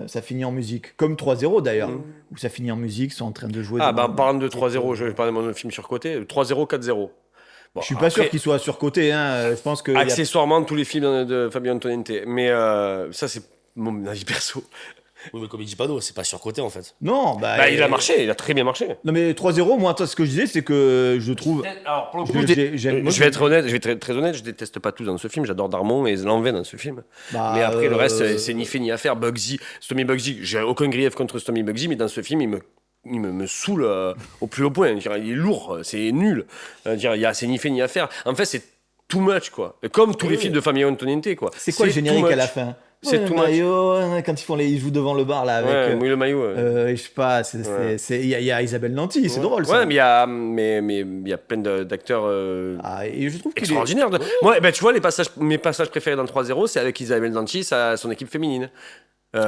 ça finit en musique. Comme 3-0 d'ailleurs, où ça finit en musique, ils sont en train de jouer. Ah, devant- bah en parlant de 3-0, je vais parler de mon film surcoté. 3-0, 4-0. Bon, Je suis pas sûr après, qu'il soit surcoté, hein. Je pense que. accessoirement, tous les films de Fabio Antoniente. Mais ça, c'est mon avis perso. Oui, mais comme il dit Pado, c'est pas surcoté, en fait. Non, bah. Bah, il a marché, il a très bien marché. Non, mais 3-0, moi, toi, ce que je disais, c'est que je trouve. Alors, pour le Je- j'aime- je vais être honnête, je vais être très honnête, je déteste pas tout dans ce film. J'adore Darmon et Lanvin dans ce film. Bah, Mais après, le reste, c'est ni fait ni à faire. Bugsy, Stomy Bugsy, j'ai aucun grief contre Stomy Bugsy, mais dans ce film, il me saoule au plus haut point. Je veux dire, il est lourd, c'est nul. Je veux dire, c'est ni fait ni à faire. En fait, c'est too much, quoi. Et comme tous les films de Fabio Antoniente, quoi. C'est quoi le générique too à la much. fin? C'est Ouais, too much. Maillot, quand ils jouent devant le bar, là, avec. Ouais, mouille le maillot. Ouais. Je sais pas, il y a Isabelle Nanty, c'est drôle, ça. Ouais, mais il y a plein d'acteurs Ah, et je trouve qu'il est. extraordinaires. Moi, ben, tu vois, mes passages préférés dans 3-0, c'est avec Isabelle Nanty, son équipe féminine.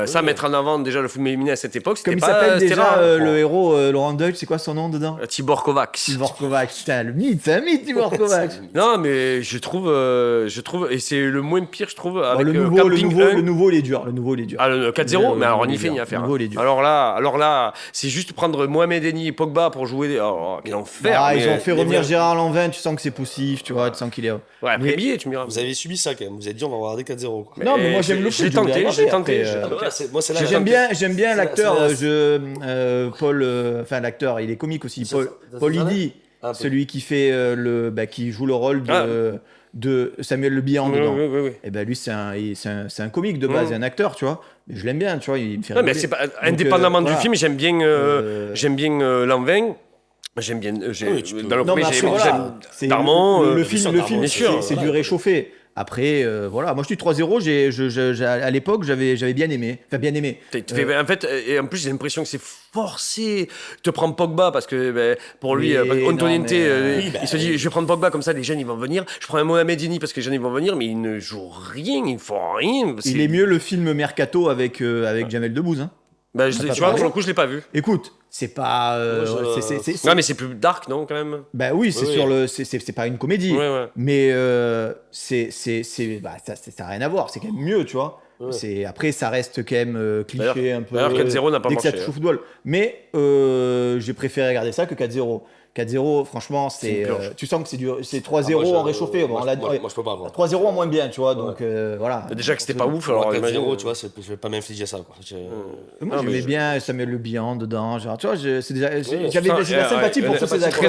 Ça, mettre en avant déjà le foot féminin à cette époque, c'était Comme il pas... s'appelle c'était déjà rare. le héros Laurent Deutsch, c'est quoi son nom dedans? Tibor Kovacs. Tibor Kovacs, putain, le mythe, c'est un mythe Tibor Kovacs. Non, mais je trouve, et c'est le moins pire, je trouve, Bon, avec le Camping 1. nouveau, il est dur. Le nouveau, il est dur. Ah, le 4-0, mais alors on y il est fait dur. ni à faire. Le nouveau, il est dur. Alors là, c'est juste prendre Mohamed Eni et Pogba pour jouer. Oh, quel enfer. Ah, mais- ils ont fait mais revenir vrais- Gérard Lanvin, tu sens que c'est poussif, tu vois, tu sens qu'il est. Ouais, après Mais- billet, tu me diras. Vous avez subi ça quand même. Vous avez dit on va regarder 4-0. quoi. Non, mais moi j'aime le je foot. l'ai je voulais tenté, regarder je l'ai tenté. après, je l'ai tenté. Voilà, moi, c'est là. J'aime bien l'acteur, c'est Paul, enfin l'acteur, il est comique aussi, C'est Paul, ça, Paul c'est ça, Idi, Ah, celui qui fait qui joue le rôle de Samuel Le Bihan dedans. Oui. Et ben lui c'est un comique de base, Mm. un acteur, tu vois. Mais je l'aime bien, tu vois, il me fait Non, mais rigoler. c'est pas, Donc, indépendamment du voilà. film, j'aime bien Lanvin. J'aime bien. Oui, tu peux. Dans le Non, mais premier, après, j'aime voilà, c'est Darmon. le film, bien sûr. c'est du réchauffé. Après, voilà, moi je dis 3-0, à l'époque j'avais bien aimé. Enfin, bien aimé. En fait, et en plus, j'ai l'impression que c'est forcé. Te prendre Pogba parce que pour lui, Oui, Antoniente, non, mais, oui, bah, il se dit je vais prendre Pogba comme ça, les jeunes ils vont venir. Je prends un Mohamed Eni parce que les jeunes ils vont venir, mais il ne joue rien, il ne font rien. Il est mieux le film Mercato avec Jamel Debbouze. Hein. Bah, Ah, tu vois, pas pour le coup, je l'ai pas vu. Écoute, c'est pas. Moi, je- c'est- Non, mais c'est plus dark, non, quand même. Bah oui, c'est Oui, sur oui. le. C'est pas une comédie. Ouais. Mais ça n'a rien à voir. C'est quand même mieux, tu vois. Ouais. Après, ça reste quand même cliché un peu. D'ailleurs, 4-0 n'a pas dès que ça marché. touche au football. Mais j'ai préféré regarder ça que 4-0. 4-0, franchement, C'est une purge. tu sens que c'est Ah, 3-0 moi, en réchauffé. Bon, Moi, on l'a- moi, je peux pas. Quoi. 3-0 en moins bien, tu vois. Donc voilà. Déjà que c'était pas ouf, Alors, alors 4-0, imagine. tu vois, je vais pas m'infliger ça. Quoi. Moi, Non, mais j'aimais bien Samuel Le Bihan dedans. Genre, tu vois, j'avais Putain, de la sympathie pour tous ces acteurs.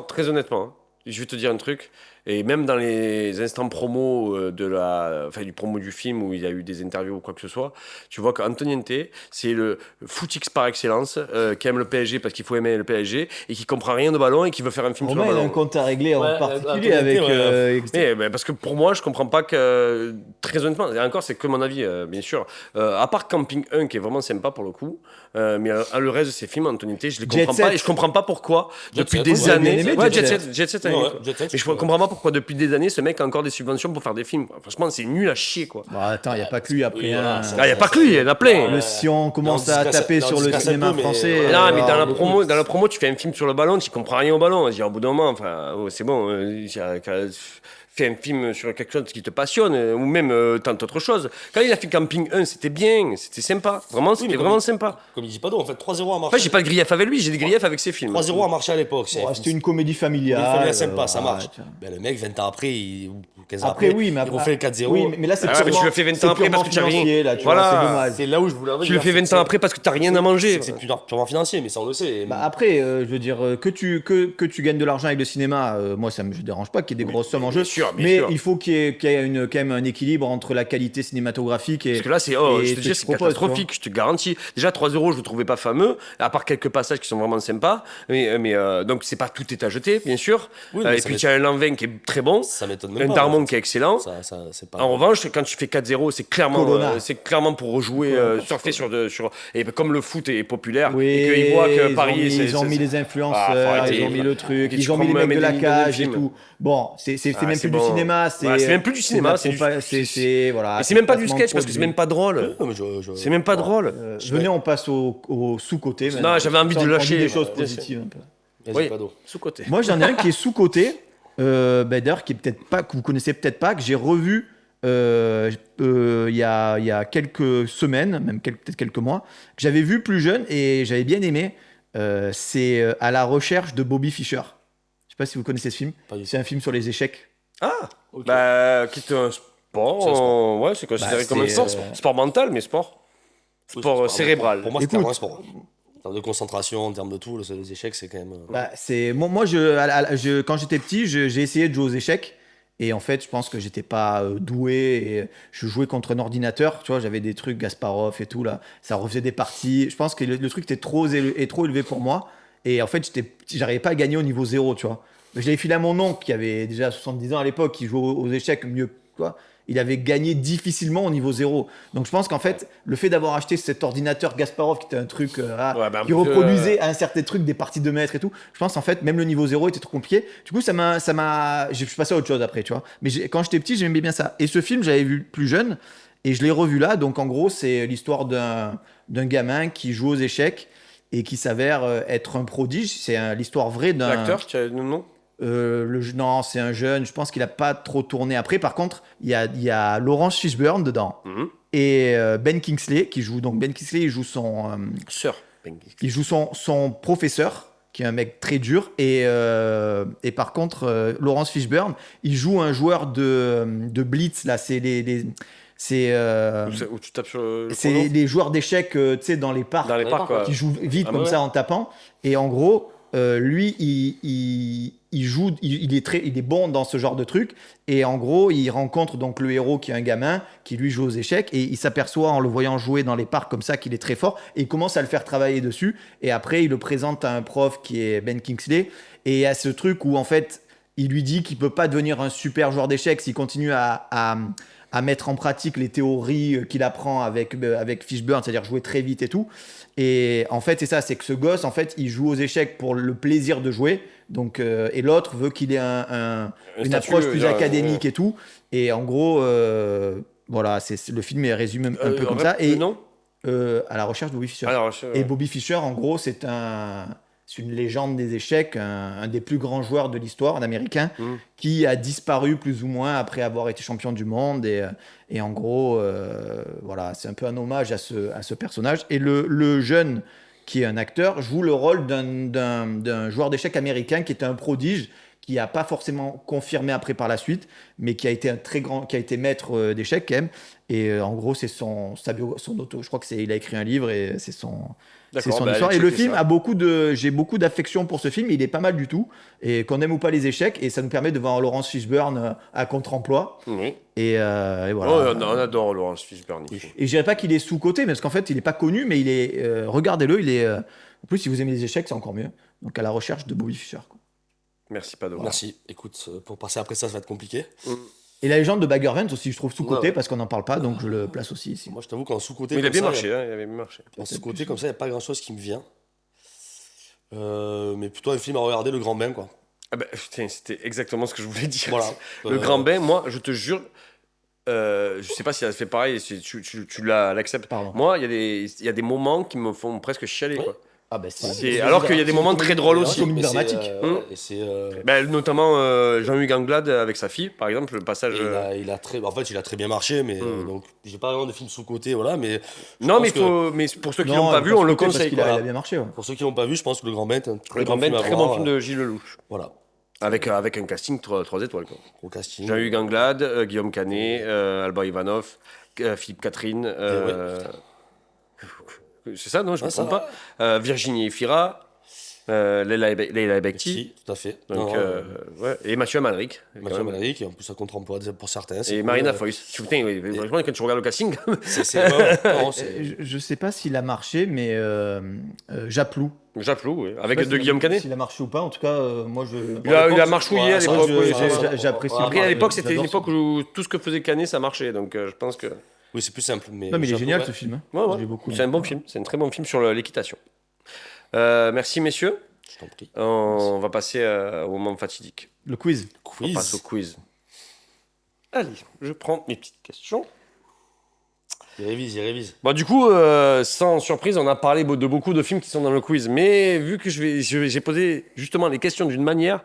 Très honnêtement, hein, je vais te dire un truc. Et même dans les instants promo du promo du film où il y a eu des interviews ou quoi que ce soit, tu vois qu'Antoniente, c'est le footix par excellence, qui aime le PSG parce qu'il faut aimer le PSG et qui comprend rien de ballon et qui veut faire un film sur Romain, le il a un ballon. compte à régler en Ouais, particulier Antoniente, avec. Parce que pour moi, je comprends pas que. Très honnêtement, et encore, c'est que mon avis, bien sûr. À part Camping 1, qui est vraiment sympa pour le coup, mais le reste de ces films, Antoniente, je les Jet comprends Set. pas et je comprends pas pourquoi, Jet depuis Set, des ouais, années. bien aimé, Ouais, Jet Jet Set, Ouais, quoi. Jet Set, Mais je ouais. comprends pas pourquoi depuis des années, ce mec a encore des subventions pour faire des films. Franchement, c'est nul à chier, quoi. Bon, attends, il n'y a pas que lui après. Oui, hein. voilà, Ah, y a pas que lui, il y en a plein. Si on commence Non, à discasse- taper non, sur le discasse un cinéma peu, mais français. voilà. Non, mais dans alors, la promo, tu fais un film sur le ballon, tu comprends rien au ballon. Je dis, au bout d'un moment, enfin, c'est bon, fais un film sur quelque chose qui te passionne, ou même tente autre chose. Quand il a fait Camping 1, c'était bien, c'était sympa. Vraiment, c'était mais vraiment comme- sympa. Comme il dit pas d'eau, en fait, 3-0 à marché. Après, j'ai pas de grief avec lui, j'ai des griefs avec ses films. 3-0 à marché à l'époque. Ouais, c'était une comédie Il familiale. fallait sympa, ça marche. tiens. Ben, le mec, 20 ans après, ou 15 ans Après, après, oui, mais ils refait le 4-0. Oui, mais là, c'est Ah ouais, mais purement- tu le fais 20 ans c'est après parce que purement tu as rien. financier, là, tu Voilà. vois, c'est dommage. C'est là où je voulais en Tu le venir. fais 20 ans après parce que t'as rien à manger. C'est purement financier, mais ça on le sait. Bah après, je veux dire, que tu gagnes de l'argent avec le cinéma, moi ça me dérange pas qu'il y ait des grosses sommes en jeu, bien sûr. mais il faut qu'il y ait quand même un équilibre entre la qualité cinématographique et. Parce que là, et je te ce dis, que c'est tu proposes, catastrophique, je te garantis. Déjà, 3 €, je le trouvais pas fameux, à part quelques passages qui sont vraiment sympas. Donc, c'est pas tout est à jeter, bien sûr. Oui, mais Et ça puis, m'étonne- tu as un Lanvin qui est très bon, Ça m'étonne un même pas. Darmon en qui est fait. excellent. Ça, c'est pas. En revanche, quand tu fais 4-0, c'est clairement pour rejouer, surfer sur. Et comme le foot est populaire, Oui, et qu'ils voient que Paris. ils ont mis les Ah, influenceurs, faut arrêter. ils ont mis le truc, Et ils tu ont mis les prends mecs de la Mehdi dans le cage et film. tout. Bon, c'est Ah, même c'est plus bon. du cinéma, Ouais, c'est même plus du cinéma, c'est voilà. c'est même pas du placement de sketch parce que c'est produit. même pas drôle. Non, mais C'est même pas drôle. Venez, on passe au sous-côté. maintenant. j'avais envie de On dit lâcher, des choses bien sûr. positives un peu. Vas-y, Oui. pas d'eau. Sous-côté. Moi, j'en ai un qui est sous-côté, d'ailleurs, qui est peut-être pas, que vous connaissez peut-être pas, que j'ai revu il y a quelques semaines, même peut-être quelques mois, que j'avais vu plus jeune et j'avais bien aimé. C'est À la recherche de Bobby Fischer. Je sais pas si vous connaissez ce film. Pas du tout. C'est un film sur les échecs. Ah, Ok. qui est un sport. C'est un sport. Ouais, c'est considéré Bah, comme un c'est, sport. Sport mental, mais sport. Oui, Sport c'est cérébral. Pour moi, c'est Écoute. vraiment un sport. En termes de concentration, en termes de tout, les échecs, c'est quand même. Bah, moi quand j'étais petit, j'ai essayé de jouer aux échecs. Et en fait, je pense que j'étais pas doué. Et je jouais contre un ordinateur. Tu vois, j'avais des trucs Gasparov et tout là. Ça refaisait des parties. Je pense que le truc était trop élevé pour moi. Et en fait, j'arrivais pas à gagner au niveau 0, tu vois. Je l'avais filé à mon oncle qui avait déjà 70 ans à l'époque, qui jouait aux échecs mieux que toi. Il avait gagné difficilement au niveau 0. Donc je pense qu'en fait, le fait d'avoir acheté cet ordinateur Gasparov, qui était un truc Ouais, bah, un qui peu, reproduisait un certain truc, des parties de maître et tout, je pense en fait, même le niveau 0 était trop compliqué. Du coup, je suis passé à autre chose après, tu vois. Mais quand j'étais petit, j'aimais bien ça. Et ce film, j'avais vu plus jeune. Et je l'ai revu là, donc en gros, c'est l'histoire d'un gamin qui joue aux échecs et qui s'avère être un prodige. C'est l'histoire vraie d'un. L'acteur, tu as le nom? Non, c'est un jeune. Je pense qu'il a pas trop tourné après. Par contre, il y a Laurence Fishburne dedans Mhm. et Ben Kingsley qui joue. Donc Ben Kingsley, Sœur. il joue son professeur, qui est un mec très dur. Et par contre, Laurence Fishburne, il joue un joueur de blitz. Là, c'est c'est Où tu tapes sur le c'est chrono les joueurs d'échecs, tu sais, dans les parcs, dans les parcs, quoi. qui jouent vite Ah, comme ouais. ça en tapant. Et en gros, lui, il joue, il est bon dans ce genre de truc. Et en gros, il rencontre donc le héros qui est un gamin qui lui joue aux échecs et il s'aperçoit en le voyant jouer dans les parcs comme ça qu'il est très fort et il commence à le faire travailler dessus. Et après, il le présente à un prof qui est Ben Kingsley. Et il y a ce truc où en fait, il lui dit qu'il peut pas devenir un super joueur d'échecs s'il continue à mettre en pratique les théories qu'il apprend avec Fishburne, c'est-à-dire jouer très vite et tout. Et en fait, c'est ça, c'est que ce gosse, en fait, il joue aux échecs pour le plaisir de jouer. Donc, et l'autre veut qu'il ait une statut, approche plus genre, académique et tout. Et en gros, voilà, le film est résumé un peu comme ça. Et Non. à la recherche de Bobby Fischer. Alors, Et Bobby Fischer, en gros, c'est une légende des échecs, un des plus grands joueurs de l'histoire, un Américain, qui a disparu plus ou moins après avoir été champion du monde. Et en gros, voilà, c'est un peu un hommage à ce personnage. Et le jeune, qui est un acteur, joue le rôle d'un joueur d'échecs américain qui était un prodige, qui n'a pas forcément confirmé après par la suite, mais qui a été qui a été maître d'échecs quand même. Et en gros, c'est son auto. Je crois il a écrit un livre et c'est son d'accord, histoire. allez Et le checker film ça. j'ai beaucoup d'affection pour ce film. Il est pas mal du tout. Et qu'on aime ou pas les échecs, et ça nous permet de voir Laurence Fishburne à contre-emploi. Oui. Et Oh, voilà. on adore Laurence Fishburne. ici. Et je dirais pas qu'il est sous-coté, parce qu'en fait, il est pas connu, mais il est. Regardez-le, il est. En plus, si vous aimez les échecs, c'est encore mieux. Donc à la recherche de Bobby Fischer, quoi. Merci, Padova. Merci. Écoute, pour passer après ça, ça va être compliqué. Et la légende de Bagger Vance aussi, je trouve sous-coté, Ouais. parce qu'on n'en parle pas, donc je le place aussi ici. Moi, je t'avoue qu'en sous-côté. Mais il a comme bien ça, marché, hein, il avait bien marché. En sous-côté, comme ça, il n'y a pas grand-chose qui me vient. Mais plutôt un film à regarder, Le Grand Bain, quoi. Ah bah, putain, c'était exactement ce que je voulais dire. Voilà. Le Grand Bain, moi, je te jure, je sais pas si elle fait pareil, si tu l'acceptes. Pardon. Moi, il y a des moments qui me font presque chialer, Oui. quoi. Ah, bah Alors qu'il y a des moments très drôles aussi. Comédie dramatique. Et c'est. Ben, notamment Jean-Hugues Anglade avec sa fille, par exemple, le passage. En fait, il a très bien marché, mais donc j'ai pas vraiment de film sous-côté, voilà. Mais je Non, pense mais, que mais pour ceux qui Non, l'ont pas il vu, est on le sous-coté parce conseille. qu'il a Quoi. bien marché, ouais. pour ceux qui l'ont pas vu, je pense que Le Grand Bain est un très Le Grand bon Bain, film à très voir, bon film de Gilles Lelouch. Voilà, Avec un casting 3 étoiles. Quoi. gros casting. Jean-Hugues Anglade, Guillaume Canet, Alban Ivanov, Philippe Catherine. C'est ça, non, je me ça trompe pas. Virginie Efira, Leila Bekti. Si, tout à fait. Donc, Non, ouais. Et Mathieu Amalric. quand Mathieu même. Malric, et en plus ça contre-emploi pour certains. c'est Et cool. Marina Foïs. Putain, oui, franchement, quand tu regardes le casting. Non, Je sais pas s'il a marché, mais Japlou. J'applaudis, oui. Avec Je sais de pas Guillaume Canet. S'il a marché ou pas, en tout cas, moi je. Il a marchouillé à Ouais, l'époque. ça, oui, J'apprécie. Après, à l'époque, c'était J'adore l'époque où tout ce que faisait Canet, ça marchait. Donc, je pense que. Oui, c'est plus simple. Mais Non, mais il est Chapeau, génial ouais. ce film. Hein. Ouais, ouais. Je l'ai beaucoup C'est un aimé. bon film. C'est un très bon film sur l'équitation. Merci, messieurs. Je t'en prie. On va passer au moment fatidique. Le quiz. On passe au quiz. Allez, je prends mes petites questions. Il révise. Bon, du coup, sans surprise, on a parlé de beaucoup de films qui sont dans le quiz. Mais vu que j'ai posé justement les questions d'une manière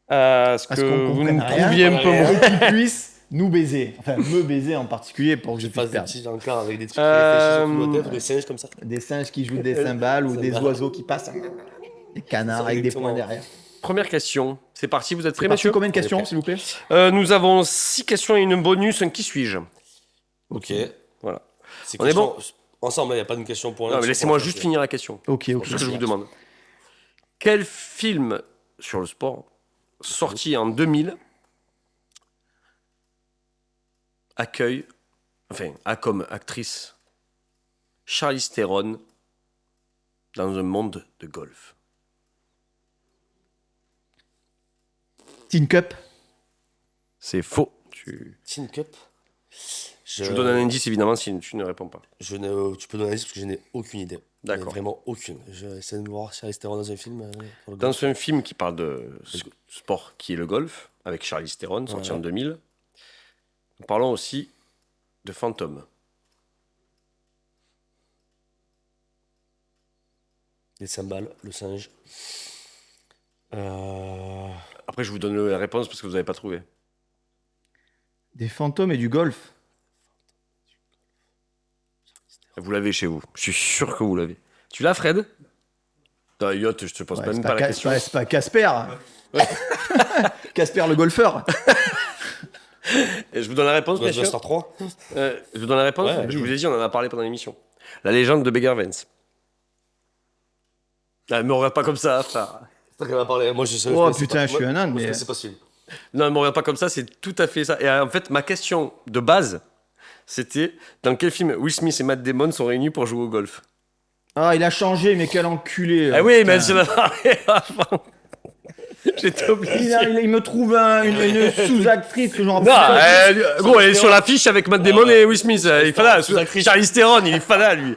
à ce Parce que qu'on vous comprenne nous rien, trouviez un peu et moins. qu'il puisse nous baiser. Enfin, me baiser en particulier pour que je Je puisse passe des perdre. petits encarts avec des trucs qui réfléchissent sur toute la tête ou des singes comme ça. Des singes qui jouent des cymbales ou des oiseaux qui passent. Des canards avec des poings derrière. Première question. C'est parti, vous êtes prêts, C'est parti, messieurs? combien de questions, s'il vous plaît? Nous avons 6 questions et une bonus. Un qui suis-je? Ok. Voilà. C'est On est bon? Ensemble, il n'y a pas de question pour Non, mais laissez-moi juste finir la question. Ok, ok. C'est ce que je vous demande. Quel film sur le sport, sorti en 2000, a comme actrice Charlize Theron dans un monde de golf? Tin Cup. C'est faux. Tin Cup. Je vous donne un indice, évidemment, si tu ne réponds pas. Tu peux donner un indice parce que je n'ai aucune idée. D'accord. Mais vraiment aucune. J'essaie de me voir si Theron dans un film. Sur le Dans golf. un film qui parle de sport qui est le golf, avec Charlize Theron, sorti en 2000, nous parlons aussi de fantômes. Les cymbales, le singe. Après, je vous donne la réponse parce que vous n'avez pas trouvé. Des fantômes et du golf. Vous l'avez chez vous. Je suis sûr que vous l'avez. Tu l'as, Fred? Attends, Yacht, je te pose Ouais, même c'est pas la question. c'est pas Casper. Casper le golfeur. Et je vous donne la réponse, bien sûr. Ghostbusters 3. Je vous donne la réponse. Ouais, je oui. vous ai dit, on en a parlé pendant l'émission. La légende de Beggar Vance. Ah, me regarde pas comme ça, frère. C'est toi qui m'as parlé. Moi, je sais. Oh sais putain, pas. je suis un âne, Moi, mais. c'est pas celui. Non, me regarde pas comme ça, c'est tout à fait ça. Et en fait, ma question de base, c'était dans quel film Will Smith et Matt Damon sont réunis pour jouer au golf? Ah, il a changé, mais quel enculé. Ah oui, mais putain. je l'ai parlé avant. J'étais obligé. Il me trouve une sous-actrice que j'en Non, gros, elle est sur l'affiche avec Matt Damon et Will Smith. Il est fada. Charlize Theron, il est fada, lui.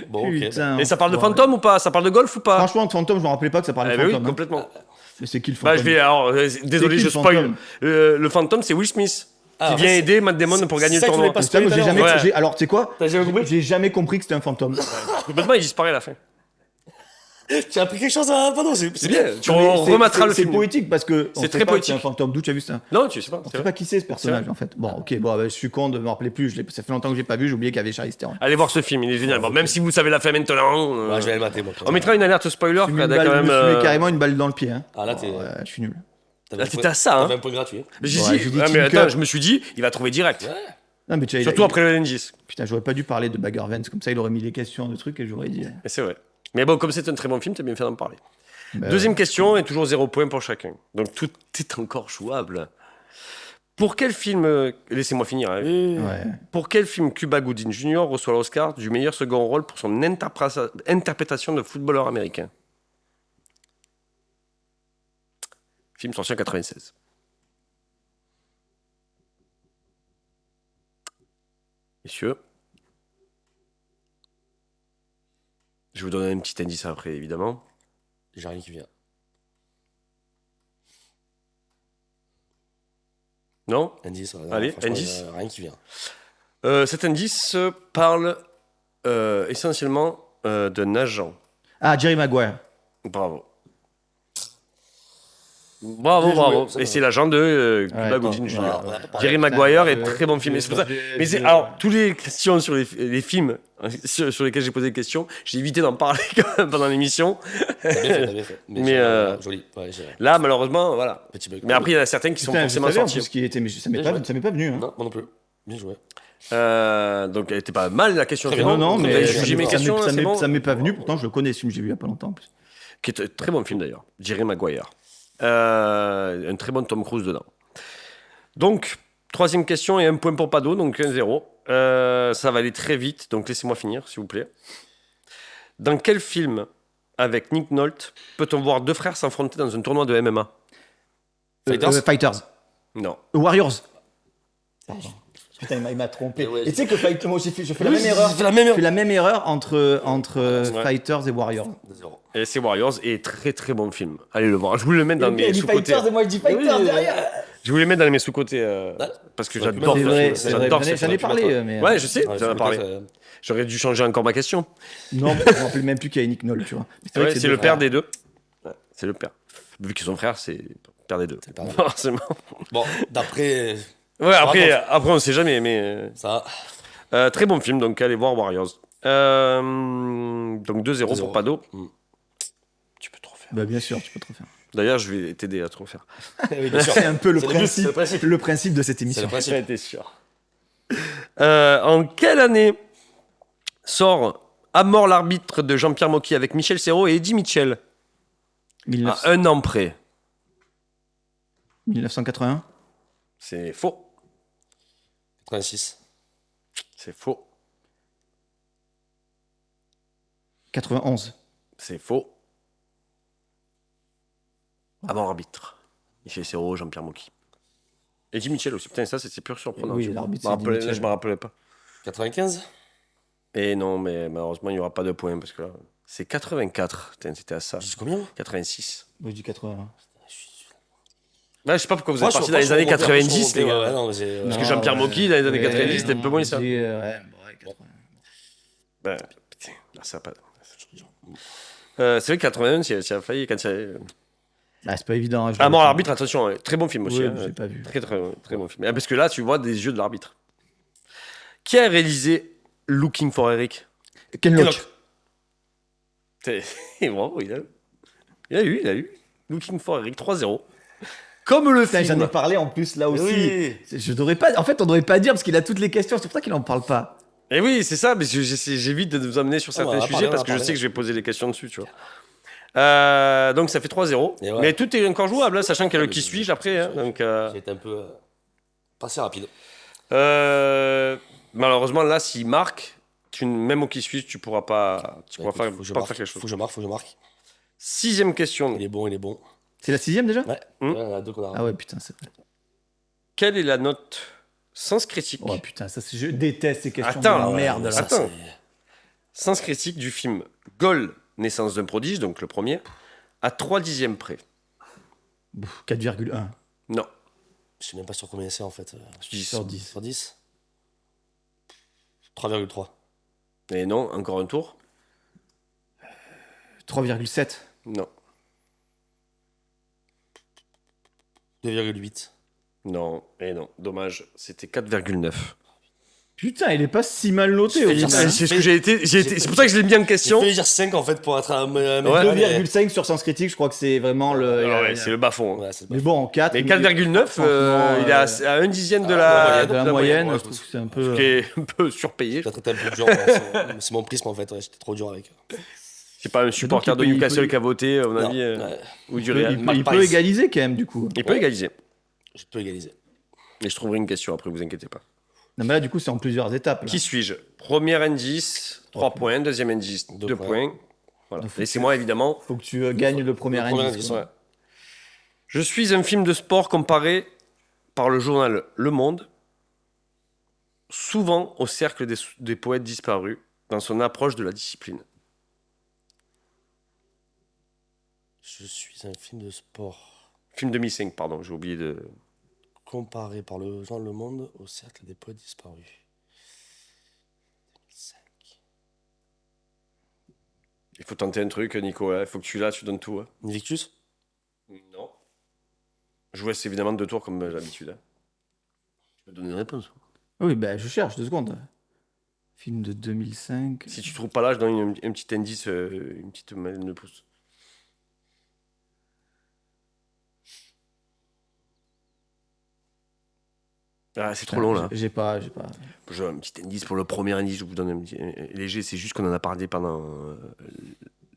Bon, ok. Putain. Et ça parle de Ouais. fantôme ou pas? Ça parle de golf ou pas? Franchement, de fantôme, je me rappelais pas que ça parlait Eh de ben oui, fantôme. hein. complètement. Mais c'est qui le Bah, fantôme je vais. Alors, désolé, qui, je le spoil. fantôme Le fantôme, c'est Will Smith. Ah, Qui vient ouais, aider Matt Damon pour gagner le ça que je voulais tournoi. pas Putain, moi, j'ai jamais. Ouais. Alors, tu sais quoi T'as jamais compris? J'ai jamais compris que c'était un fantôme. Complètement, il disparaît à la fin. Tu as appris quelque chose à. Pardon, c'est C'est bien. Tu Mais remettras le c'est film. poétique parce que. on C'est sait très pas que poétique. C'est un fantôme. D'où tu as vu ça? Non, tu sais pas. On c'est sait vrai. pas qui c'est ce personnage en fait. Bon, ok, bon, je suis con de me rappeler plus. Ça fait longtemps que j'ai pas vu. J'ai oublié qu'il y avait Charlize Theron. Allez voir ce film, il est génial. Bon, même si vous savez la fin maintenant. Ouais, je vais aller mater, moi. On mettra une alerte spoiler, Je me Fred, quand même. mets carrément une balle dans le pied. Hein. Ah, là, t'es. Ouais, je suis nul. T'avais Là, un t'étais point- à ça, hein. T'avais un point gratuit. J'ai Ouais, dit, j'ai dit mais Tinker. attends, je me suis dit, il va trouver direct. Non, mais tu vois, Surtout après le N10. Putain, j'aurais pas dû parler de Bagger Vance. Comme ça, il aurait mis les questions de trucs et j'aurais dit. Et c'est vrai. Mais bon, comme c'est un très bon film, t'as bien fait d'en parler. Bah, Deuxième question, et toujours 0 point pour chacun. Donc tout est encore jouable. Pour quel film. Laissez-moi finir. Hein. Ouais. Pour quel film Cuba Gooding Jr. reçoit l'Oscar du meilleur second rôle pour son interprétation de footballeur américain? Film sorti en 96. Messieurs. Je vais vous donner un petit indice après, évidemment. J'ai rien qui vient. Non? Indice, ouais, Allez, franchement, indice. Rien qui vient. Cet indice parle essentiellement d'un agent. Ah, Jerry Maguire. Bravo. Bravo, Bien joué, bravo. ça Et va. c'est l'agent de Cuba Ouais, Gooding ouais, Jr. ouais, Jerry putain, Maguire est très bon film. Et c'est pour ça. j'ai- Mais c'est, j'ai- alors, toutes les questions sur les films sur lesquels j'ai posé des questions, j'ai évité d'en parler quand même pendant l'émission. T'as bien fait, t'as bien fait. Mais, Joli. Ouais, j'ai. Là, malheureusement, voilà. Petit bug. Mais après, il y en a certains qui sont Putain, je forcément savais en sortis. plus qui était, mais ça m'est Bien pas, joué. ça m'est pas venu. Hein. Non, moi non plus. Bien joué. Donc, elle était pas mal la question. Très c'est bien. bon. Non, non, Vous mais avez ça jugé m'est- mes ça questions, ça c'est bon. m'est pas venu. Pourtant, je le connais, ce film que j'ai vu il y a pas longtemps en plus. Qui est un très bon film d'ailleurs, Jerry Maguire. Un très bon Tom Cruise dedans. Donc, troisième question et un point pour Pado, donc 1-0. Ça va aller très vite, donc laissez-moi finir, s'il vous plaît. Dans quel film, avec Nick Nolte, peut-on voir deux frères s'affronter dans un tournoi de MMA? Fighters Fighters. Non. Warriors. Putain, il m'a trompé. Ouais, Et tu sais que Fighters, moi j'ai fait, je fais la Oui, même j'ai erreur. fait la même Je fais la même erreur entre Ouais. Fighters et Warriors. Zéro. Et c'est Warriors, et très très bon film. Allez le voir. Je voulais le mettre dans mes sous-côtés. et moi je dis Fighters derrière. Je voulais le mettre dans mes sous-côtés parce que C'est j'adore C'est ce vrai, film. c'est vrai. J'adore ce J'en ai film. parlé, mais. Ouais, je sais, Ouais, j'en ai c'est parlé. ça. J'aurais dû changer encore ma question. Non, je me rappelle même plus qu'il y a Nick Nolte, tu vois. Mais vrai Ouais, que c'est le deux père frères. des deux. Ouais, c'est le père. Vu qu'ils sont frères, c'est le père des deux. le père des deux. Forcément. Bon, d'après. Ouais, après on sait jamais, mais. Ça. Très bon film, donc allez voir Warriors. Donc 2-0 pour 2-0. Pado. Mm. Tu peux te refaire. Bah, bien sûr, tu peux te refaire. D'ailleurs, je vais t'aider à te refaire. Oui, bien sûr. C'est un peu le C'est le but, c'est principe, le principe. de cette C'est émission. le principe. Ouais, t'es sûr. En quelle année sort À mort l'arbitre de Jean-Pierre Mocky avec Michel Serrault et Eddie Mitchell? À un an près. 1981. C'est faux. 86. C'est faux. 91. C'est faux. Avant arbitre. Michel Serrault, Jean-Pierre Mocky. Eddie Mitchell aussi. Putain, ça, c'était pur surprenant. Oui, je l'arbitre, me c'est Eddie rappelais- Mitchell. je me rappelais pas. 95. Et non, mais malheureusement, il n'y aura pas de points parce que là, c'est 84. Putain, c'était à ça. J'ai dit combien? 86. Moi, je dis 80. Ouais, je sais pas pourquoi vous Moi, êtes je partis suis dans les années remonté, 90, les ouais, gars. ouais, non, mais c'est- Parce que Non, Jean-Pierre Mocky, dans les années 90, c'était un peu moins ça. Ouais, bon, ouais, 80. Ben, putain, là, ça va pas. C'est vrai que 91, tu as failli quand c'est. Bah, c'est pas évident. Ah, mort à l'arbitre, attention, ouais. Très bon film aussi. Oui, hein. j'ai pas vu. Très, très, très bon film. Ah, parce que là, tu vois des yeux de l'arbitre. Qui a réalisé Looking for Eric? Ken Ken Loach. Loach. Bravo, il a eu. Looking for Eric 3-0. Comme le Putain, film. j'en ai parlé en plus là aussi. Oui. Je devrais pas. En fait, on devrait pas dire parce qu'il a toutes les questions. C'est pour ça qu'il en parle pas. Et oui, c'est ça, mais j'évite de vous amener sur certains on va sujets parler, parce on va que je sais parler. que je vais poser les questions dessus, tu vois. Donc ça fait 3-0. Et ouais. Mais tout est encore jouable, hein, sachant qu'il y a le qui suis-je après. Hein, donc, J'ai été un peu passé rapide. malheureusement, là, s'il marque, même au qui suis-je, tu pourras pas, Écoute, faire faut que je pas marque, faire quelque faut chose. que je marque. 6e question. Il est bon, il est bon. C'est la 6ème déjà Ouais, Hmm. ouais, il y en a deux qu'on a. Ah ouais, putain, c'est vrai. Quelle est la note sens critique Oh putain, je déteste ces questions Attends, de ouais, merde mais là. ça, Attends. c'est- Sens critique du film Gaulle, naissance d'un prodige, donc le premier, à 3/10 près. 4,1 Non. Je sais même pas sur combien c'est en fait. 10. sur 10. Sur 10 3,3. Et non, encore un tour. 3,7. Non. 2,8. Non, et non, dommage, c'était 4,9. Putain, il est pas si mal noté au Je fais final. dire, hein. C'est ce que j'ai été. C'est pour ça que je l'ai mis en J'ai question. failli dire 5 en fait pour être un Ouais. 2,5 sur Sens Critique, je crois que c'est vraiment le. Ah ouais, c'est le bas-fond. Ouais, c'est Mais bon, 4. Mais 4,9, franchement, il est à un dixième de la de la moyenne, ouais, je trouve que c'est un peu. qui est un peu surpayé. J'ai été un peu dur. Ouais, c'est mon prisme en fait. Ouais, j'étais trop dur avec. C'est pas un supporter il de peut- Newcastle il peut- qui a voté, à mon Non, avis, ouais, ou du Il peut, Real. il peut égaliser quand même, du coup. Il peut égaliser. je peux égaliser. Et je trouverai une question après, vous inquiétez pas. Non, mais là, du coup, c'est en plusieurs étapes. là. Qui suis-je? Premier indice, 3 points. Deuxième indice, 2 Deux points. Voilà. Donc, faut Laissez-moi évidemment. Faut que tu gagnes le premier Le premier indice. indice, quoi. Ouais. Je suis un film de sport comparé par le journal Le Monde, souvent au cercle des poètes disparus, dans son approche de la discipline. Je suis un film de sport Film 2005, pardon, j'ai oublié de. comparé par le genre Le Monde au cercle des poètes disparus. 2005. Il faut tenter un truc, Nico. Il faut que tu donnes tout. Hein. Invictus. Non. Je vous laisse évidemment 2 tours comme d'habitude. Hein. Tu peux donner une réponse. Oui, ben je cherche 2 secondes. Film de 2005. Si tu trouves pas là, je donne un petit indice, une petite main de pouce. Ah, c'est trop long là. J'ai pas. Je un petit indice pour le premier indice, je vous donne un petit léger, c'est juste qu'on en a parlé pendant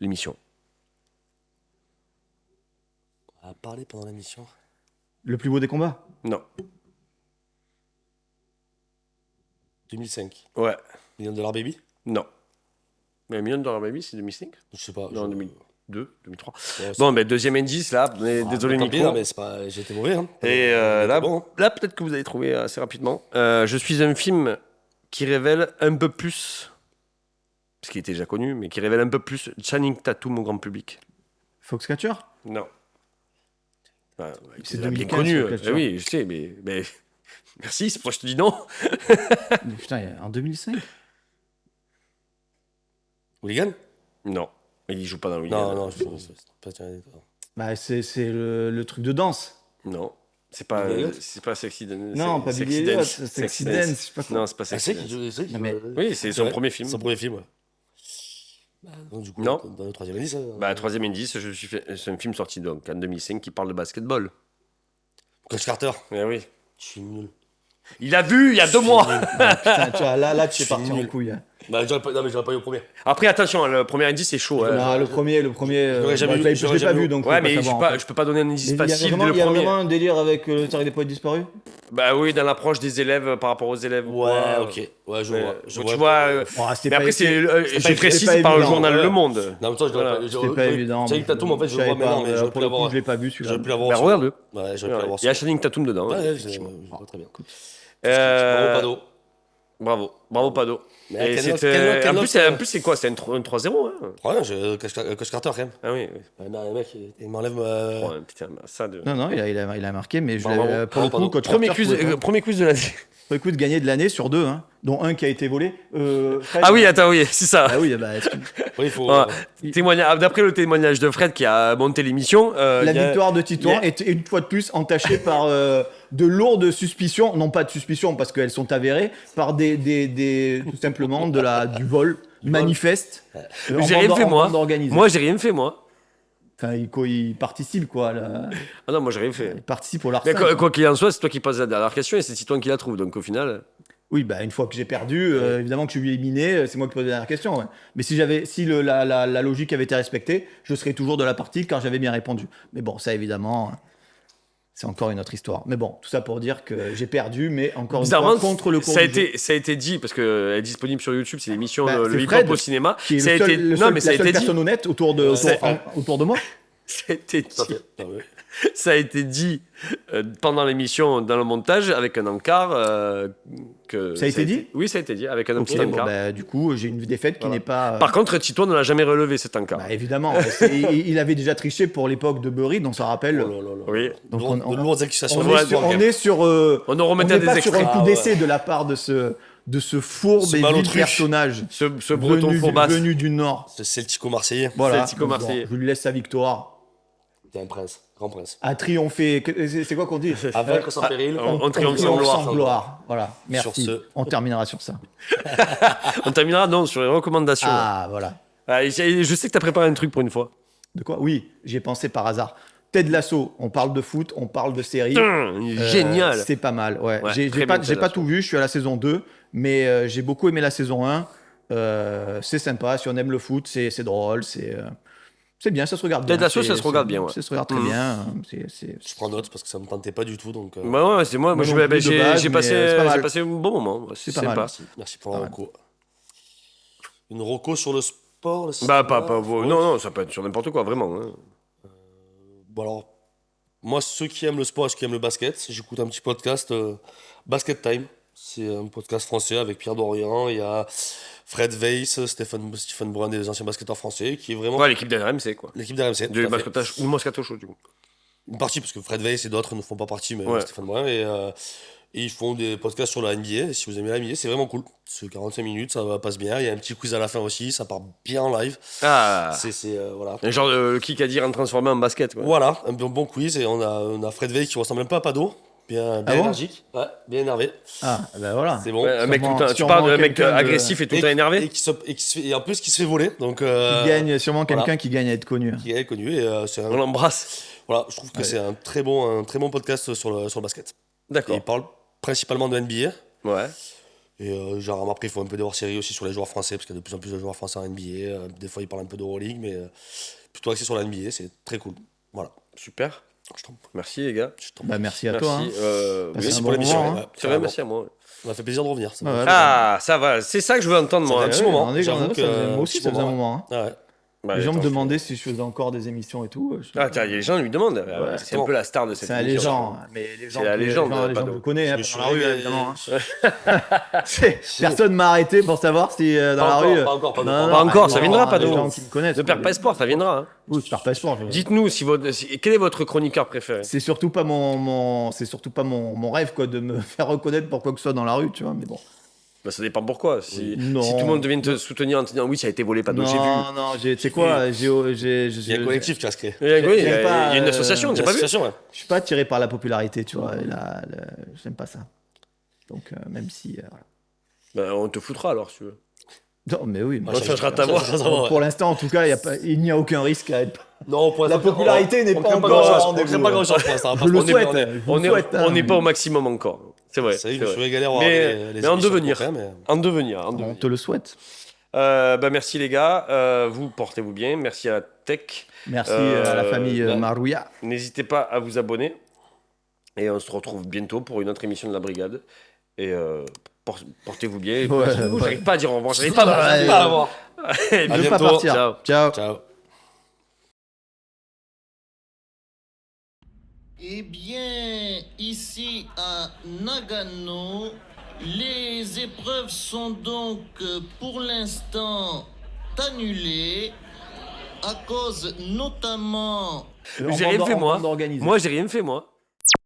l'émission. On a parlé pendant l'émission. Le plus beau des combats. Non. 2005. Ouais. Million $, Baby. Non. Mais Million Dollar Baby, c'est 2005? Je sais pas. Non, je- 2002, 2003. Ouais, c'est- Bon, ben deuxième indice là, mais Ah, désolé tant Nico. pis, non, mais c'est pas... j'ai été mauvais. Hein. Et J'ai été là, bon, hein. là peut-être que vous allez trouver assez rapidement. Je suis un film qui révèle un peu plus, parce qu'il était déjà connu, mais qui révèle un peu plus Channing Tatum au grand public. Foxcatcher. Non. Ah, il C'est était bien 2015, connu. Foxcatcher. Oui, je sais, mais... Merci, c'est pour ça que je te dis non. Mais putain, en 2005. Hooligan. Non, il joue pas dans William. Non, non, je pas Bah, c'est le truc de danse. Non, c'est pas Billy Elliot Sexy Dance. Non, pas Billy Elliot, Sexy Dance, je sais pas quoi. Non, c'est pas Ah, Sexy c'est Dance. qui Non, mais- Oui, c'est son Ouais, premier film. Son premier film, ouais. Donc, du coup, Non. dans le troisième indice. Bah, troisième indice, c'est un film sorti donc en 2005 qui parle de basketball. Coach Carter. Eh oui. Je suis nul. Il a vu il y a 2 mois. Putain, tu vois, là, tu es Je parti suis en nul. couille. hein. Bah, non, mais j'aurais pas eu au premier. Après, attention, le premier indice c'est chaud. hein. Non, le premier. J'aurais jamais vu, je j'aurais l'ai pas jamais vu vu. donc. Ouais, faut pas mais savoir, en fait. je peux pas donner un indice Il y a facile vraiment, dès il y le a premier. vraiment un délire avec le cercle des poètes disparus. Bah oui, dans l'approche des élèves par rapport aux élèves. Ouais, ok. Ouais, je Mais, vois. donc, tu vois, Oh, mais après, c'était j'ai pas précisé par le évident, journal ouais. Le Monde. Non, mais toi, Voilà. C'était pas évident. Channing Tatum, en fait, je le savais vois maintenant, pas, mais j'aurais pour pu le coup, l'avoir. je l'ai pas vu celui-là. J'aurais pu l'avoir. Bah, aussi. regarde-le. Ouais, j'aurais pu l'avoir. Il y a Channing Tatum dedans. Ouais, ouais. je vois très bien. Écoute. Bravo, Pado. Bravo, bravo Pado. Mais Et quel autre- c'était- quel autre- quel en autre- plus, c'est quoi? C'est un 3-0, hein? Ouais, Coach Carter quand même. Ah oui, oui. Ouais, non, le mec, il m'enlève. Oh, putain, ça de... Non, non, il a marqué, mais Bravo. pour le Bravo, coup, coach Premier Carter quiz, pouvait pas. premier quiz de l'année. Écoute, gagné de l'année sur 2, hein, dont un qui a été volé. Fred- Ah oui, attends, oui, c'est ça. Ah oui, bah, Oui, il faut. Ouais. D'après le témoignage de Fred qui a monté l'émission, la il y a- victoire de Titouan il y a- est une fois de plus entachée par de lourdes suspicions, non pas de suspicions parce qu'elles sont avérées, par tout simplement du vol manifeste. Mais j'ai rien fait, moi. Organisé. Moi, j'ai rien fait, moi. Enfin, il participe, quoi. Ah non, moi, j'ai rien fait. Il participe au Mais larcin. quoi qu'il en soit, c'est toi qui poses la dernière question et c'est Titouan qui la trouve. Donc au final, Oui, bah, une fois que j'ai perdu, évidemment que je suis éliminé, c'est moi qui pose la dernière question. Ouais. Mais si la logique avait été respectée, je serais toujours de la partie car j'avais bien répondu. Mais bon, ça évidemment, c'est encore une autre histoire. Mais bon, tout ça pour dire que j'ai perdu, mais encore une bizarrement, fois, contre le cours ça a du jeu. été dit parce que elle est disponible sur YouTube. C'est l'émission Bah, le c'est hip-hop Fred au cinéma. qui est Ça a le seul, été le non, seul- mais ça a la seule été dit. personne honnête autour de moi. Ça a été Ça dit. fait. Ah ouais. Ça a été dit pendant l'émission, dans le montage, avec un encart. Que Ça a été dit Oui, ça a été dit, avec un Ok, petit bon, encart. bah, du coup, j'ai une défaite qui Voilà. n'est pas. Par contre, Titouan ne l'a jamais relevé cet encart. Bah, évidemment, il avait déjà triché pour l'époque de Burry, on s'en rappelle. Oh là là là. Oui. Donc, De lourdes accusations. on est sur. On nous remettait n'est des pas sur extraits. un coup Ah ouais. d'essai de la part de ce fourbe Ce et vil malotru. personnage Ce breton fourbasse. venu du Nord. Ce Celtico-Marseillais. Voilà. Celtico-Marseillais. Bon, je lui laisse sa victoire. T'es un prince. Grand prince. A triompher. C'est quoi qu'on dit À vaincre sans péril. On triomphe sans gloire. Voilà, merci. Sur ce- On terminera sur ça. On terminera non sur les recommandations. Ah, voilà. Ah, je sais que t'as préparé un truc pour une fois. De quoi Oui, j'y ai pensé par hasard. Ted Lasso, on parle de foot, on parle de série. Génial. C'est pas mal, ouais. Ouais, J'ai très pas, bien, j'ai Ted pas Lasso. tout vu, je suis à la saison 2, mais j'ai beaucoup aimé la saison 1. C'est sympa, si on aime le foot, c'est drôle, c'est bien, ça se regarde bien. Ted Lasso, ça se regarde bien, ouais. Ça se regarde très Mhm. bien. Je prends note parce que ça me tentait pas du tout. Donc, Bah ouais, c'est moi. Moi Moi, non plus, de base, j'ai mais passé, c'est pas mal. j'ai passé un bon moment. C'est pas mal. sympa. merci pour la Ah ouais. reco. Une reco sur le sport. le Bah, cinéma, pas ouais. non, ça peut être sur n'importe quoi, vraiment. Hein. Bon alors, moi, ceux qui aiment le sport et ceux qui aiment le basket, j'écoute un petit podcast Basket Time. C'est un podcast français avec Pierre Dorian. Il y a Fred Weiss, Stephen Brun, des anciens basketteurs français, qui est vraiment Ouais, l'équipe de RMC, quoi. l'équipe d'RMC. Du tout à fait. Moscato, ou Moscato Show, du coup. Une partie, parce que Fred Weiss et d'autres ne font pas partie, mais Ouais. Stephen Brun. Et ils font des podcasts sur la NBA. Et si vous aimez la NBA, c'est vraiment cool. C'est 45 minutes, ça passe bien. Il y a un petit quiz à la fin aussi, ça part bien en live. Ah. Voilà. Un genre le kick à dire en transformé en basket, quoi. Voilà, un bon quiz. Et on a Fred Weiss qui ressemble un peu à Pado. Bien Ah bon énergique. Ouais, bien énervé. Ah, ben voilà. C'est bon. Ouais, un mec Sûrement- tout le temps- tu sûrement parles d'un mec quelqu'un de- agressif et tout le temps énervé. Et en plus, qui se fait voler. Donc, Qui gagne, sûrement quelqu'un voilà. qui gagne à être connu. Qui est connu. Et On l'embrasse. voilà, je trouve que Ouais. c'est un très bon podcast sur le basket. Et D'accord. il parle principalement de NBA. Ouais. Et genre, après, il faut un peu de hors-série aussi sur les joueurs français, parce qu'il y a de plus en plus de joueurs français en NBA. Des fois, il parle un peu d'Euroleague, mais plutôt axé sur la NBA, c'est très cool. Voilà. Super. Je t'en Merci, les gars. Bah, merci à Merci. toi. Hein. Oui, un pour bon l'émission. moment, ouais. hein. c'est vrai, merci à moi. Ça m'a fait plaisir de revenir. Ça Ouais, m'a ouais. fait- Ah, ça va. C'est ça que je veux entendre, Ça moi. fait un petit moment. on est- J'avoue ça que- faisait- moi aussi, petit ça faisait un moment, moment. Hein. Ah ouais. Bah, Les gens me attends, demandaient si je faisais encore des émissions et tout. Ah, tiens, les gens lui demandent. C'est un exactement. peu la star de cette C'est un émission. légende, mais les gens, la légende, les gens Pado. me connaissent, hein, Je me suis dans la rue, régalé. évidemment. Hein. Personne m'a arrêté pour savoir si dans Pas la encore, rue. pas encore, pas Non, encore. non, Pas encore, non, ça viendra, non, Pado. Les gens qui me connaissent. Ne perds pas espoir, ça viendra. Hein. Oui, je perds pas espoir. Dites-nous quel est votre chroniqueur préféré. C'est surtout pas c'est surtout pas mon rêve quoi de me faire reconnaître pour quoi que ce soit dans la rue, tu vois. Mais bon. Bah, ça dépend pourquoi. Si Non. tout le monde devient te soutenir en te disant oui, ça a été volé, Pado, j'ai vu. Non, tu sais quoi, Il y a un collectif qui va se créer. Oui, il y j'aime pas, a une association, tu Il y n'as a pas vu l'association, ouais. je suis pas attiré par la popularité, tu vois. Et j'aime pas ça. Donc même si. Voilà. Bah, on te foutra alors, si tu veux. Non, mais oui. mais On changera ta voix. Pour l'instant, en tout cas, il n'y a aucun risque à être. Non, pour La l'instant, popularité n'est on pas crée encore grand-chose. au On rendez-vous. crée pas grand-chose pour l'instant. Je le On est- souhaite. on est- je On le souhaite, hein, n'est mais- pas au maximum encore. C'est vrai. C'est vrai c'est que je vrai. suis galère à Mais- avoir les mais en émissions devenir. qu'on fait, mais- En devenir. On te le souhaite. Bah, merci les gars. Vous portez-vous bien. Merci à la Tech. Merci à la famille là- Marouilla. N'hésitez pas à vous abonner. Et on se retrouve bientôt pour une autre émission de la Brigade. Et portez-vous bien. Ouais, J'arrive pas à dire au revoir. J'arrive pas à Ouais. Pas à voir. Et Je veux bientôt. pas partir. Ciao. Ciao. Ciao. Eh bien, ici à Nagano, Les épreuves sont donc pour l'instant annulées à cause notamment... J'ai rien fait, moi. d'organiser. Moi, j'ai rien fait, moi.